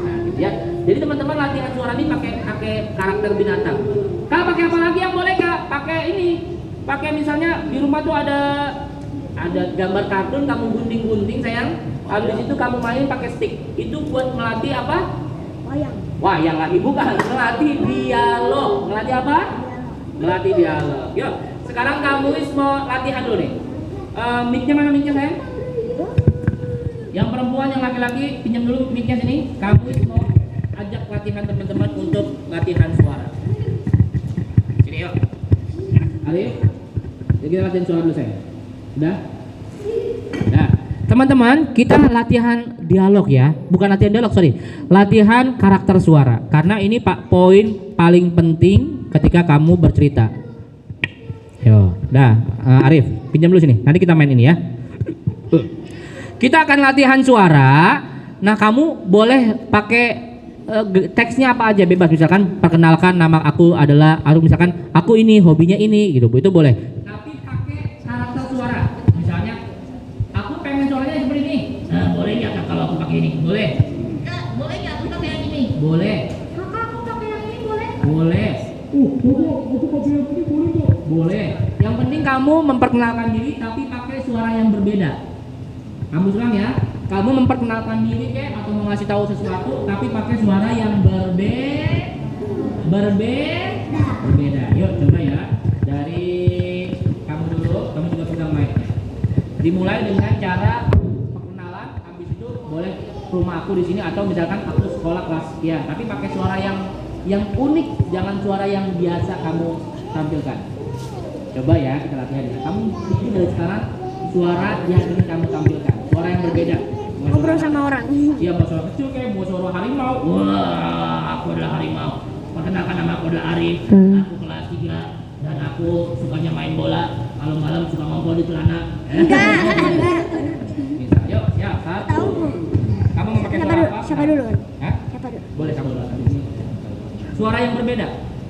Nah, gitu ya. Jadi teman-teman latihan suara ini pakai karakter binatang. Kak, pakai apa lagi yang boleh kak? Pakai ini. Pakai misalnya di rumah tuh ada gambar kartun, kamu gunting-gunting sayang. Habis itu kamu main pakai stick. Itu buat melatih apa? Wayang. Wayang lagi bukan, melatih dialog. Melatih apa? Melatih dialog. Yuk, sekarang kamu mau latihan dulu nih. Mic-nya mana mic-nya sayang? Yang perempuan, yang laki-laki pinjam dulu mic-nya sini. Kamu mau ajak latihan teman-teman untuk latihan suara. Sini yuk. Alif, jadi kita latihan suara dulu sayang. Udah? Nah, teman-teman, kita latihan dialog ya, bukan latihan dialog, sorry, latihan karakter suara. Karena ini pak poin paling penting ketika kamu bercerita. Yo, dah, Arif, pinjam dulu sini. Nanti kita main ini ya. Kita akan latihan suara. Nah, kamu boleh pakai teksnya apa aja bebas. Misalkan perkenalkan nama aku adalah, atau misalkan aku ini hobinya ini, gitu. Itu boleh. Tapi pakai karakter suara. Misalnya, aku pengen suaranya seperti ini. Nah, boleh nggak Kak, kalau aku pakai ini? Boleh. Kak, boleh nggak aku pakai yang ini? Boleh. Kakak, aku pakai yang ini boleh? Boleh. Aku pakai yang ini boleh kok. Boleh. Yang penting kamu memperkenalkan diri tapi pakai suara yang berbeda. Kamu ulang ya. Kamu memperkenalkan diri kek atau mau ngasih tahu sesuatu tapi pakai suara yang berbeda. Yuk coba ya. Dari kamu dulu, kamu juga pegang mic. Dimulai dengan cara perkenalan, habis itu boleh rumah aku di sini atau misalkan aku sekolah kelas ya, tapi pakai suara yang unik, jangan suara yang biasa kamu tampilkan. Coba ya kita latihan ya. Kamu bikin dari sekarang suara yang ingin kamu tampilkan, suara yang berbeda. Ngobrol sama orang. Iya, mau suara kecil kayak mau suara harimau. Wah, aku adalah harimau. Perkenalkan, nama aku adalah Arif. Aku kelas 3 dan aku sukanya main bola. Kalau malam suka ngompol di celana. Enggak. Bisa. Yuk, siap. Satu. Kamu mau pakai suara apa? Siapa dulu? Hah? Siapa dulu? Boleh kamu dulu. Suara yang berbeda.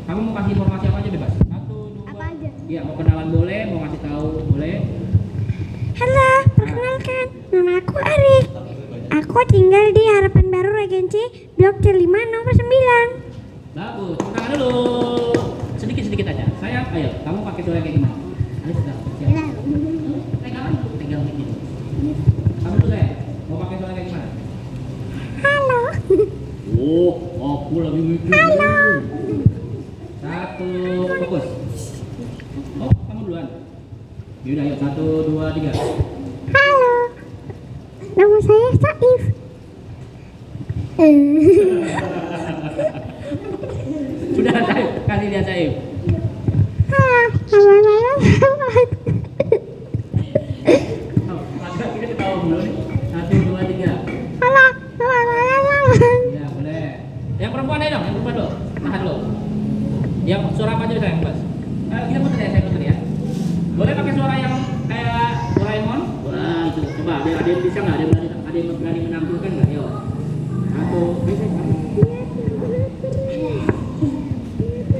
Kamu mau kasih informasi apa aja bebas. 1, 2. Apa aja? Iya, mau kenalan boleh, mau ngasih tahu boleh. Halo, perkenalkan, nama aku Arif. Aku tinggal di Harapan Baru regensi blok C5 nomor 9. Bagus, tepuk tangan dulu. Sedikit aja. Sayang, ayo, kamu pakai suara kayak gimana? Ayo sudah. Siap. Pegang gitu. Kamu dulu saya. Mau pakai suara kayak gimana? Halo. Oh, aku lagi mikir. Halo. Satu, fokus. Oh, kamu duluan. Yaudah, ayo 1, 2, 3. Halo. Nama saya Saif. Sudah, Saif. Kasih dia Saif. Nama saya Muhammad. Oh, kita ketawa dulu nih. 1, 2, 3. Halo, nama saya Muhammad. Ya, boleh. Yang perempuan aja dong, yang perempuan dulu. Tahan dulu. Yang suara apa aja sayang, Mas? Kita putar ya, saya putar ya. Boleh pakai suara yang kayak Doraemon? Wah, itu. Coba, ada yang bisa nggak? Ada yang berani menampilkan nggak? Yuk. Satu, bisa kamu.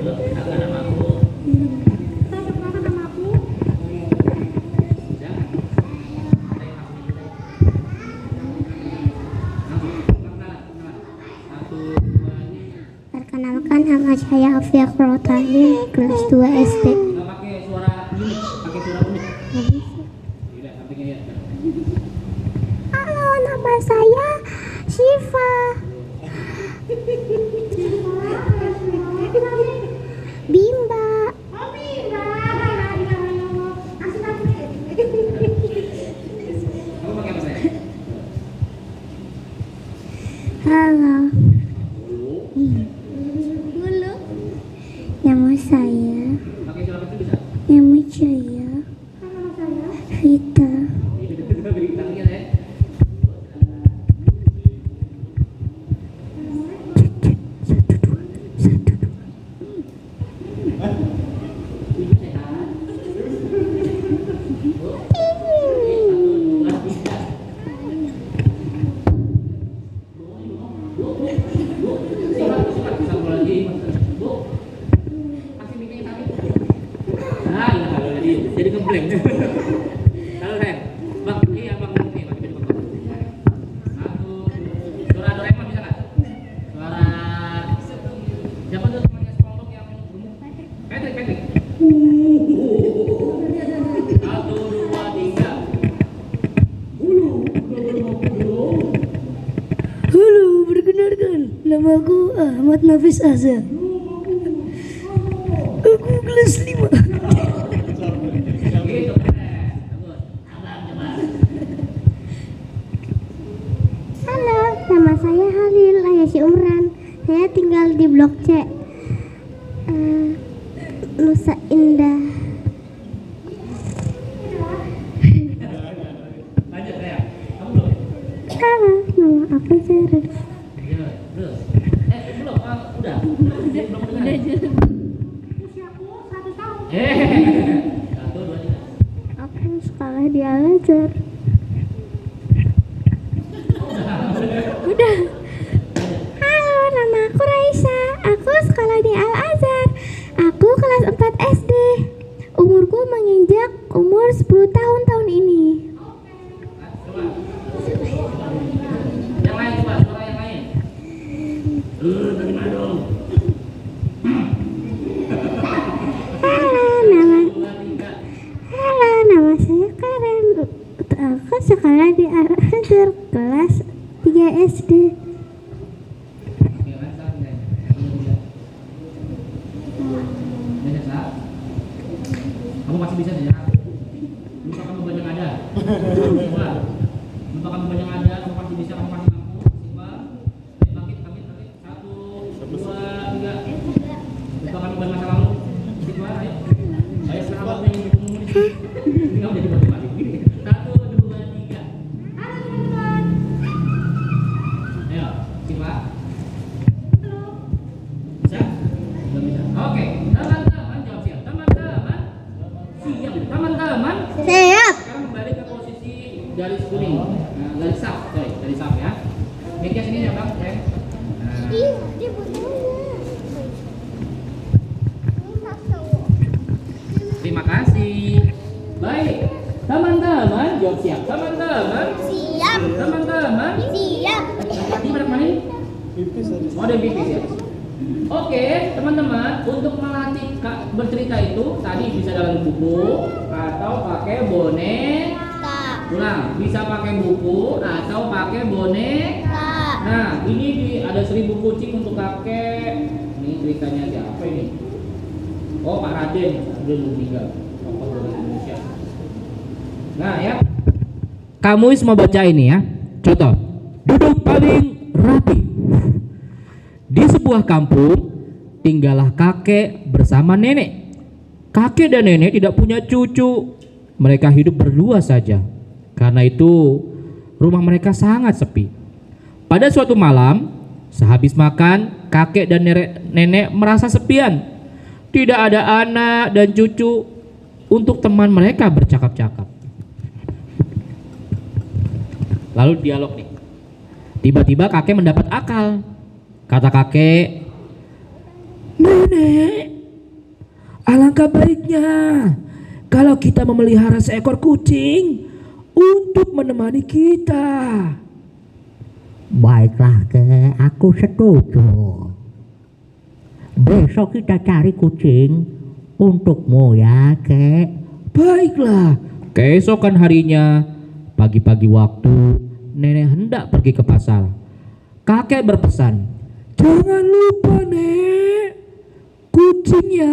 Katakan nama aku. Jangan. Ada yang aku minta. Langsung, kenalan. 1, 2, 3. Perkenalkan nama saya Afia Kurotahim, kelas 2 SD. Nggak pakai suara unik, pakai suara unik. Tidak, tapi kayak Halo, nama saya Syifa. Bimba. kamu pakai apa saya? Halo. Dulu. Nama saya. Pakai suara kecil bisa? Nama saya Vita. Tangannya saya. Ibu sehat. Jadi ngebleng. Halo sayang, bang, iya bang, nih pakai baju bang. Satu, suara Doraemon bisa nggak? Suara siapa tuh temannya SpongeBob yang gemuk? Patrick. 1, 2, 3. Halo, perkenalkan, namaku Ahmad Nafis Azhar. Aku kelas 5. Gitu, keren. Bagus. Abang coba. Halo, nama saya Halil Ayasi Umran. Saya tinggal di Blok C, Nusa Indah. Lanjut sayang, kamu belum? Halo, nama aku Zara. Iya, terus. Belum, udah. Belum dengar. Satu, dua, tiga. Aku sekolah di Al-Azhar. Udah. Halo, nama aku Raisa. Aku sekolah di Al-Azhar. Aku kelas 4 SD. Umurku menginjak umur 10 tahun tahun ini. Coba. Yang lain coba, suara yang lain. Bagaimana dong? Halo, nama saya Karen. Aku sekolah di Al-Azhar kelas 3 SD. Oke, lancar nih. Banyak sah. Kamu masih bisa ya? Lupakan beban yang ada. Coba. Lupakan beban yang ada. Kamu pasti bisa. Kamu pasti mampu. Coba. Bangkit. 1, 2, 3. Lupakan beban masa lalu. Coba, ayo. Ayo sahabat yang bertemu di sini. Ini kamu jadi balik. 1, 2, 3. Ayo, coba. Bisa? Belum bisa. Oke, teman-teman jawab siap. Teman-teman siap. Teman-teman Siap. sekarang kembali ke posisi garis kuning. Nah, garis saf, garis saf ya. Mic-nya sini ya, Bang. Ya. Terima kasih. Model pipis ya. Oke, teman-teman, untuk melatih bercerita itu tadi bisa dalam buku atau pakai boneka. Ulang, bisa pakai buku atau pakai boneka. Nah, ini ada 1000 kucing untuk kakek. Ini ceritanya siapa ini? Oh, Pak Raden, udah meninggal. Tokoh dari Indonesia. Nah, ya. Kamu mau baca ini ya. Contoh, duduk paling rapi. Di sebuah kampung, tinggallah kakek bersama nenek. Kakek dan nenek tidak punya cucu. Mereka hidup berdua saja. Karena itu, rumah mereka sangat sepi. Pada suatu malam, sehabis makan, kakek dan nenek merasa sepian. Tidak ada anak dan cucu untuk teman mereka bercakap-cakap. Lalu dialog nih. Tiba-tiba kakek mendapat akal. Kata kakek, "Nenek, alangkah baiknya kalau kita memelihara seekor kucing untuk menemani kita." Baiklah kek, aku setuju. Besok kita cari kucing untukmu ya kek. Baiklah. Keesokan harinya, pagi-pagi waktu, nenek hendak pergi ke pasar. Kakek berpesan, "Jangan lupa, Nek, kucingnya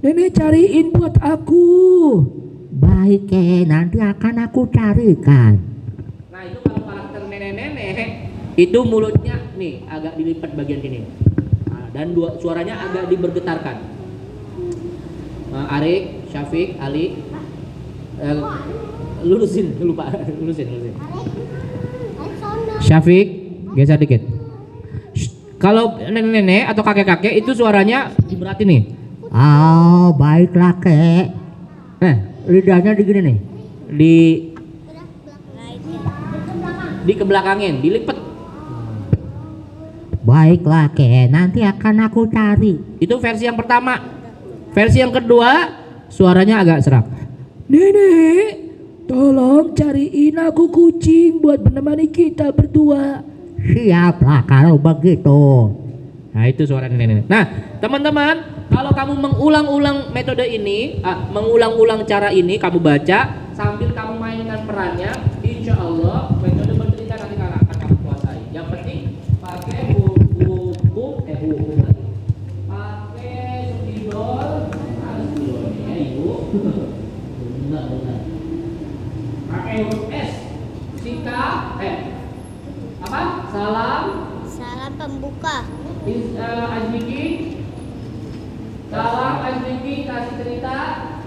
nenek cariin buat aku." Baik kek, nanti akan aku carikan. Nah, itu kalau karakter nenek-nenek itu mulutnya nih agak dilipat bagian sini. Nah, dan suaranya agak dibergetarkan. Arik, Syafiq, Ali, lulusin. Syafiq, geser dikit. Kalau nenek-nenek atau kakek-kakek itu suaranya diberatin nih. Oh, baiklah kek. Lidahnya digini nih. Di kebelakangin, dilipet. Baiklah kek, nanti akan aku cari. Itu versi yang pertama. Versi yang kedua, suaranya agak serak. "Nenek, tolong cariin aku kucing buat menemani kita berdua." Siaplah kalau begitu. Nah, itu suara nenek-nenek. Nah, teman-teman, kalau kamu mengulang-ulang metode ini, mengulang-ulang cara ini, kamu baca sambil kamu mainkan perannya, insya Allah metode bercerita nanti akan kamu kuasai. Yang penting pakai buku, pakai spidol, spidolnya ibu, benar. Pakai huruf S, Salam pembuka. Azmiki, salam Azmiki, kasih cerita,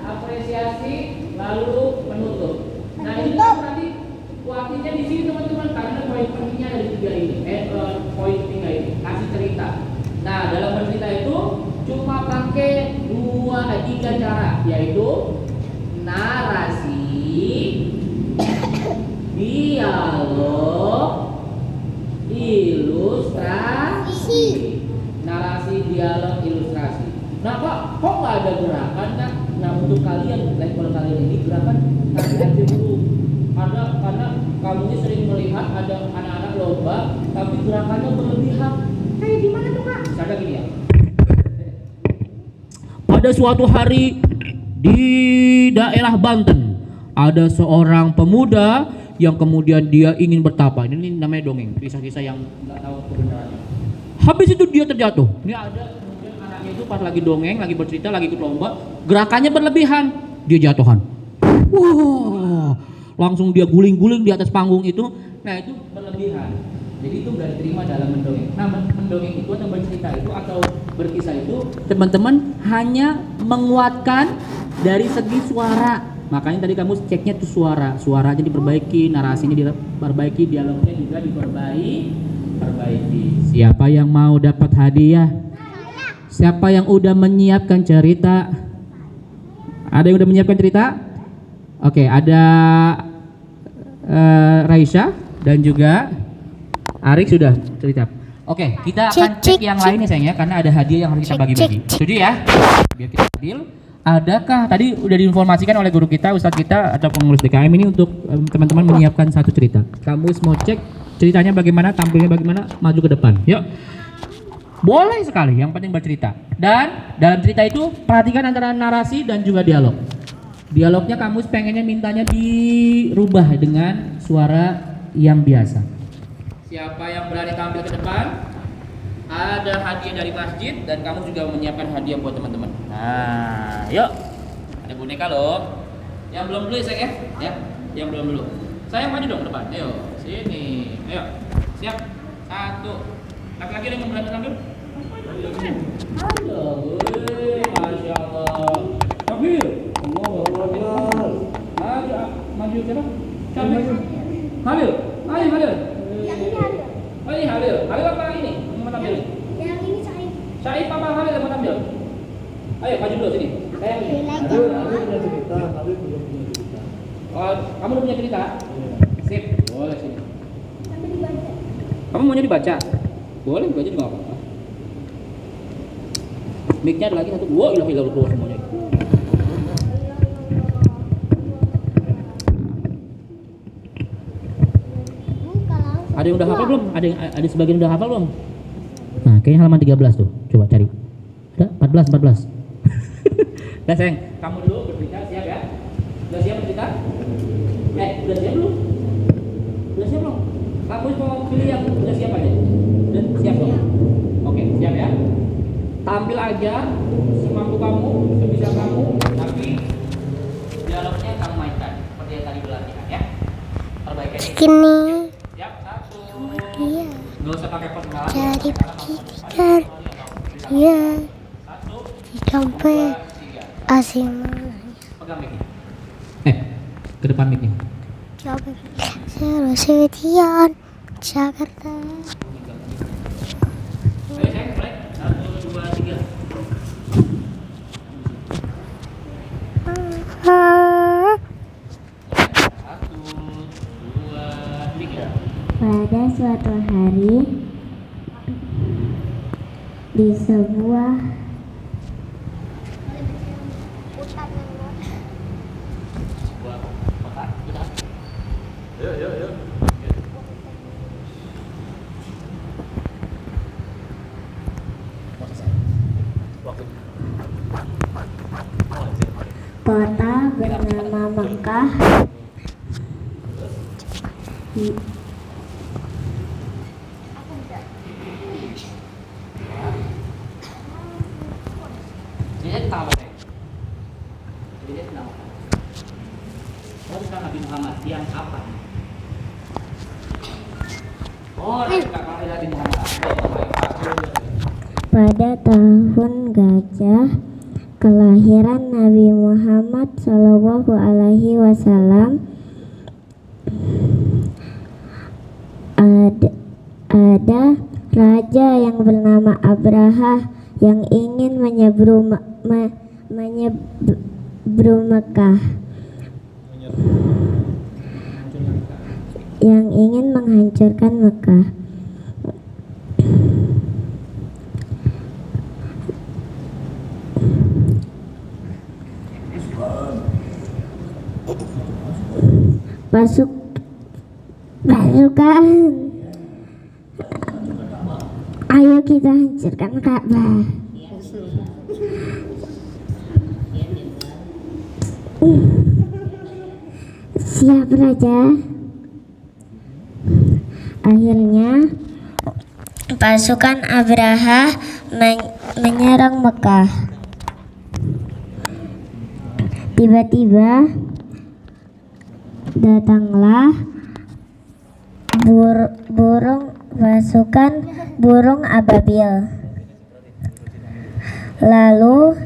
apresiasi, lalu menutup. Nah, ini nanti waktunya di sini teman-teman, karena poin pentingnya ada 3 ini. Poin 3 ini, kasih cerita. Nah, dalam bercerita itu cuma pakai 3 cara, yaitu narasi, dialog, ilustrasi. Narasi, dialog, ilustrasi. Nah, kok nggak ada gerakan, Kak? Nah, untuk kalian, level kalian ini gerakan kasih aja dulu. Karena kamu ini sering melihat ada anak-anak lomba, tapi gerakannya berlebihan. Kayak gimana tuh, Kak? Misalnya gini ya. Pada suatu hari di daerah Banten, ada seorang pemuda yang kemudian dia ingin bertapa. Ini namanya dongeng, kisah-kisah yang nggak tahu kebenarannya. Habis itu dia terjatuh. Ini ada kemudian anaknya itu pas lagi dongeng, lagi bercerita, lagi ikut lomba, gerakannya berlebihan, dia jatuhan. Wah, langsung dia guling-guling di atas panggung itu. Nah, itu berlebihan. Jadi itu nggak diterima dalam mendongeng. Nah, mendongeng itu atau bercerita itu atau berkisah itu, teman-teman hanya menguatkan dari segi suara. Makanya tadi kamu ceknya tuh suaranya diperbaiki, narasinya diperbaiki, dialognya juga diperbaiki. Siapa yang mau dapat hadiah? Siapa yang udah menyiapkan cerita? Ada yang udah menyiapkan cerita? Oke, ada Raisya dan juga Arik sudah cerita. Oke, kita akan cek yang lain ya sayang ya, karena ada hadiah yang harus kita bagi-bagi. Setuju ya? Biar kita adil. Adakah tadi udah diinformasikan oleh guru kita, ustadz kita atau pengurus DKM ini untuk teman-teman menyiapkan satu cerita. Kamu mau cek ceritanya bagaimana, tampilnya bagaimana, maju ke depan. Yuk. Boleh sekali, yang penting bercerita. Dan dalam cerita itu perhatikan antara narasi dan juga dialog. Dialognya kamu pengennya mintanya dirubah dengan suara yang biasa. Siapa yang berani tampil ke depan? Ada hadiah dari masjid dan kamu juga menyiapkan hadiah buat teman-teman. Nah, yuk. Ada boneka loh. Yang belum beli saya ya. Yang belum dulu. Saya maju dong ke depan. Ayo, sini. Ayo. Siap. 1. Laki-laki yang berani tampil? Ayo, Masya Allah. Tampil. Allah. Ayo, maju siapa? Maju. Halil. Ayo, Halil. Oh ini Halil. Halil apa ini? Mau tampil? Yang ini Said. Said apa Halil yang mau tampil? Ayo, maju dulu sini. Saya Oh, kamu udah punya cerita? Sip, boleh sini. Kamu maunya dibaca? Boleh dibaca juga apa-apa. Mic-nya ada lagi satu. Wah, ilah keluar semuanya. Ada yang udah hafal belum? Ada sebagian udah hafal belum? Nah, kayaknya halaman 13 tuh. Coba cari. Ada 14. Udah sayang, kamu dulu bercerita, siap ya? Udah siap bercerita? Udah siap belum? Udah siap belum? Kamu mau pilih yang udah siap aja? Udah siap belum? Oke, siap ya? Tampil aja semampu kamu, sebisa kamu, tapi dialognya kamu mainkan seperti yang tadi berlatihan ya. Perbaikan ini. Siap, 1. Iya. Nggak usah pakai perkenalan. Jadi pikir. Iya. 1, Sampai 2, 3. asim. Pegang mic-nya. Ke depan mic-nya. Coba Terus Setian Jakarta. Ayo sayang, mulai. 1, 2, 3. Pada suatu hari di sebuah kota bernama Mekah. Dia tahu deh. Dia tahu. Oh, bukan Nabi Muhammad yang apa? Oh, Nabi Muhammad. Pada tahun gajah kelahiran Nabi Muhammad Shallallahu Alaihi Wasallam, ada raja yang bernama Abraha yang ingin menyeberang Mekah, yang ingin menghancurkan Mekah. Pasukan, ayo kita hancurkan Ka'bah. Siap raja. Akhirnya pasukan Abraha menyerang Mekah. Tiba-tiba datanglah pasukan burung ababil, lalu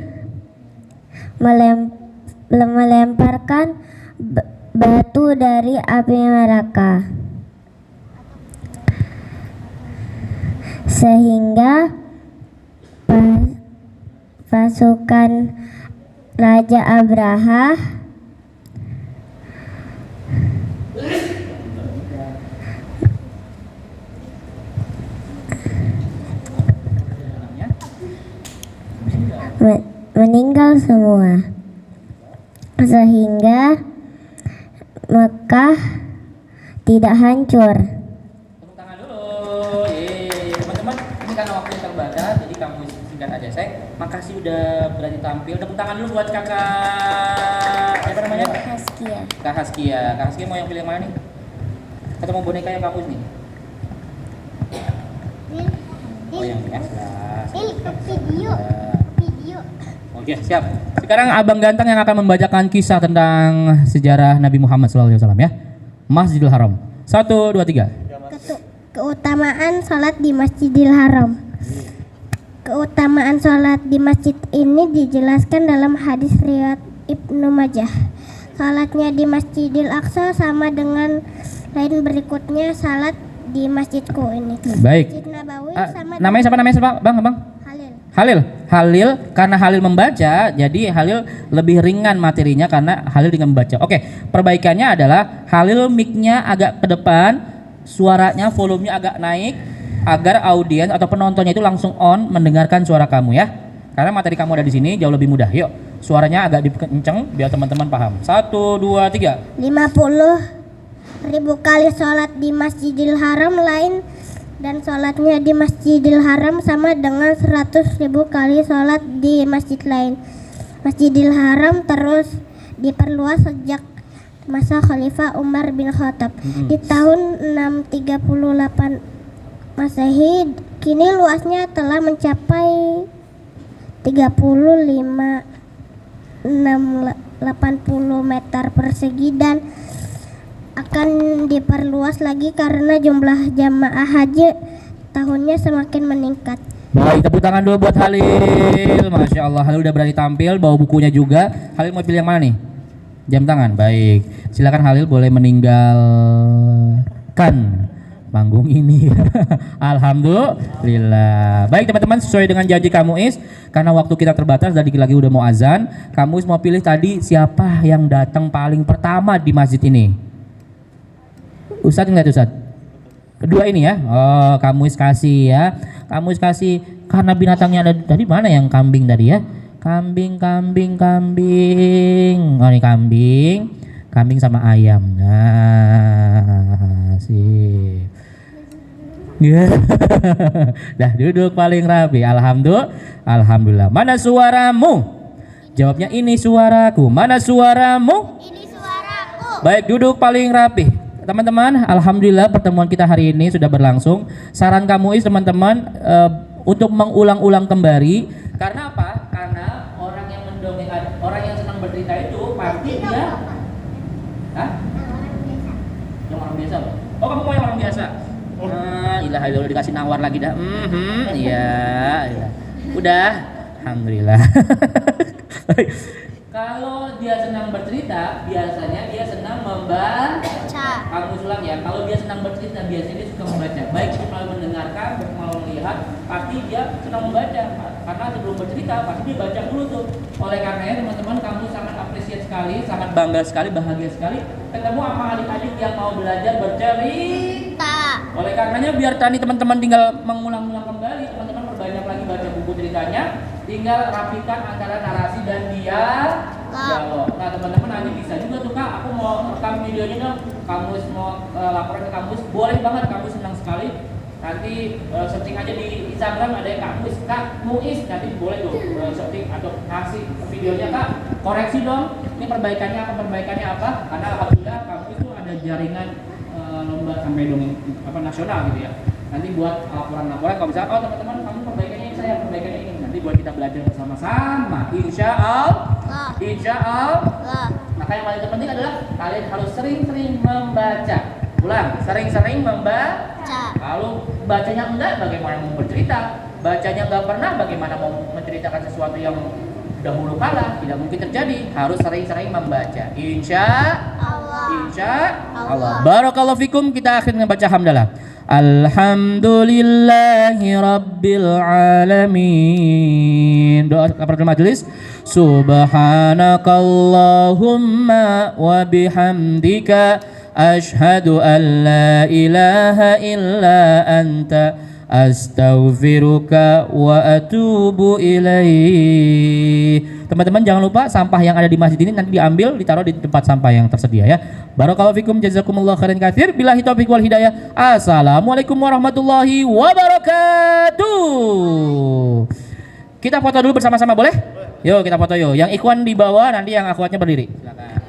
melemparkan batu dari api neraka, sehingga pasukan Raja Abraha meninggal semua, sehingga Mekah tidak hancur. singkat aja. Saya makasih udah berani tampil. Tepuk tangan dulu buat kakak. Apa namanya? Haskia. Kak Haskia. Kak Haskia mau yang pilih yang mana nih? Atau mau boneka yang kampus nih? Oh yang biasa. Video. Oke, siap. Sekarang Abang Ganteng yang akan membacakan kisah tentang sejarah Nabi Muhammad SAW ya. Masjidil Haram. 1, 2, 3. Keutamaan sholat di Masjidil Haram. Keutamaan sholat di masjid ini dijelaskan dalam hadis riwayat Ibnu Majah. Sholatnya di Masjidil Aqsa sama dengan lain berikutnya sholat di masjidku ini. Baik. Masjid Nabawi sama Namanya siapa Bang? Halil. Halil, karena Halil membaca, jadi Halil lebih ringan materinya karena Halil dengan membaca. Oke, perbaikannya adalah Halil mic-nya agak ke depan, suaranya, volumenya agak naik, agar audiens atau penontonnya itu langsung on mendengarkan suara kamu ya. Karena materi kamu ada di sini jauh lebih mudah. Yuk, suaranya agak dikenceng biar teman-teman paham. 1, 2, 3. 50.000 kali sholat di Masjidil Haram lain dan sholatnya di Masjidil Haram sama dengan 100.000 kali sholat di masjid lain. Masjidil Haram terus diperluas sejak masa Khalifah Umar bin Khattab. Di tahun 638 Masehi, kini luasnya telah mencapai 35.680 meter persegi dan akan diperluas lagi karena jumlah jamaah haji tahunnya semakin meningkat. Baik, tepuk tangan dulu buat Halil. Masya Allah, Halil udah berani tampil, bawa bukunya juga. Halil mau pilih yang mana nih? Jam tangan, baik. Silakan Halil boleh meninggalkan panggung ini. Alhamdulillah. Baik teman-teman, sesuai dengan janji Kak Muiz, karena waktu kita terbatas, dari lagi udah mau azan. Kak Muiz mau pilih tadi siapa yang datang paling pertama di masjid ini? Ustadz enggak Ustadz? Kedua ini ya. Oh, Kak Muiz kasih ya. Kak Muiz kasih karena binatangnya ada tadi, mana yang kambing tadi ya? Kambing. Oh, ini kambing sama ayam. Nah, sip. Ya. Dah duduk paling rapi. Alhamdulillah. Mana suaramu? Jawabnya ini suaraku. Mana suaramu? Ini suaraku. Baik, duduk paling rapi. Teman-teman, alhamdulillah pertemuan kita hari ini sudah berlangsung. Saran kamu teman-teman untuk mengulang-ulang kembali. Karena apa? Karena orang yang orang yang senang bercerita itu pasti dia yang orang biasa. Oh, kamu mau yang orang biasa? Ilah, udah dikasih nawar lagi dah. Iya. Udah. Alhamdulillah. Kalau dia senang bercerita, biasanya dia senang membaca. Kamu ulang ya. Kalau dia senang bercerita, biasanya dia suka membaca. Baik itu melalui mendengarkan, melalui melihat, pasti dia senang membaca. Karena sebelum bercerita, pasti dia baca dulu tuh. Oleh karenanya teman-teman, kamu sangat apresiasi sekali, sangat bangga sekali, bahagia sekali ketemu sama adik-adik yang mau belajar bercerita. Oleh karenanya, biar tadi teman-teman tinggal mengulang-ulang kembali, teman-teman perbanyak lagi baca buku ceritanya. Tinggal rapikan antara narasi dan dialog. Nah teman-teman nanti bisa juga tuh Kak, aku mau rekam videonya dong. Kamu mau laporan ke kampus, boleh banget, kamu senang sekali. Nanti searching aja di Instagram ada yang Kak Muiz, nanti boleh tuh searching atau kasih videonya Kak, koreksi dong. Ini perbaikannya apa? Karena alhamdulillah kampus itu ada jaringan lomba sampai dongeng nasional gitu ya. Nanti buat laporan-laporan kalau misalnya teman-teman kamu perbaikannya ini, saya perbaikannya ini. Nanti buat kita belajar bersama-sama. Insya Allah. Maka yang paling terpenting adalah kalian harus sering-sering membaca. Ulang, sering-sering membaca. Kalau bacanya enggak, bagaimana mau bercerita? Bacanya enggak pernah, bagaimana mau menceritakan sesuatu yang dahulu kala? Tidak mungkin terjadi. Harus sering-sering membaca. Insya Allah. Barakallahu fikum. Kita akhirnya baca hamdalah. Alhamdulillahi Rabbil Alamin. Doa kafaratul majelis. Subhanakallahumma wa bihamdika ashhadu an la ilaha illa anta astaghfiruka wa atubu ilaih. Teman-teman jangan lupa sampah yang ada di masjid ini nanti diambil, ditaruh di tempat sampah yang tersedia ya. Barakallahu fikum, jazakumullah khairan katsir. Billahi taufiq wal hidayah. Assalamualaikum warahmatullahi wabarakatuh. Kita foto dulu bersama-sama boleh? Yuk kita foto yuk. Yang Ikhwan di bawah, nanti yang akhwatnya berdiri. Silakan.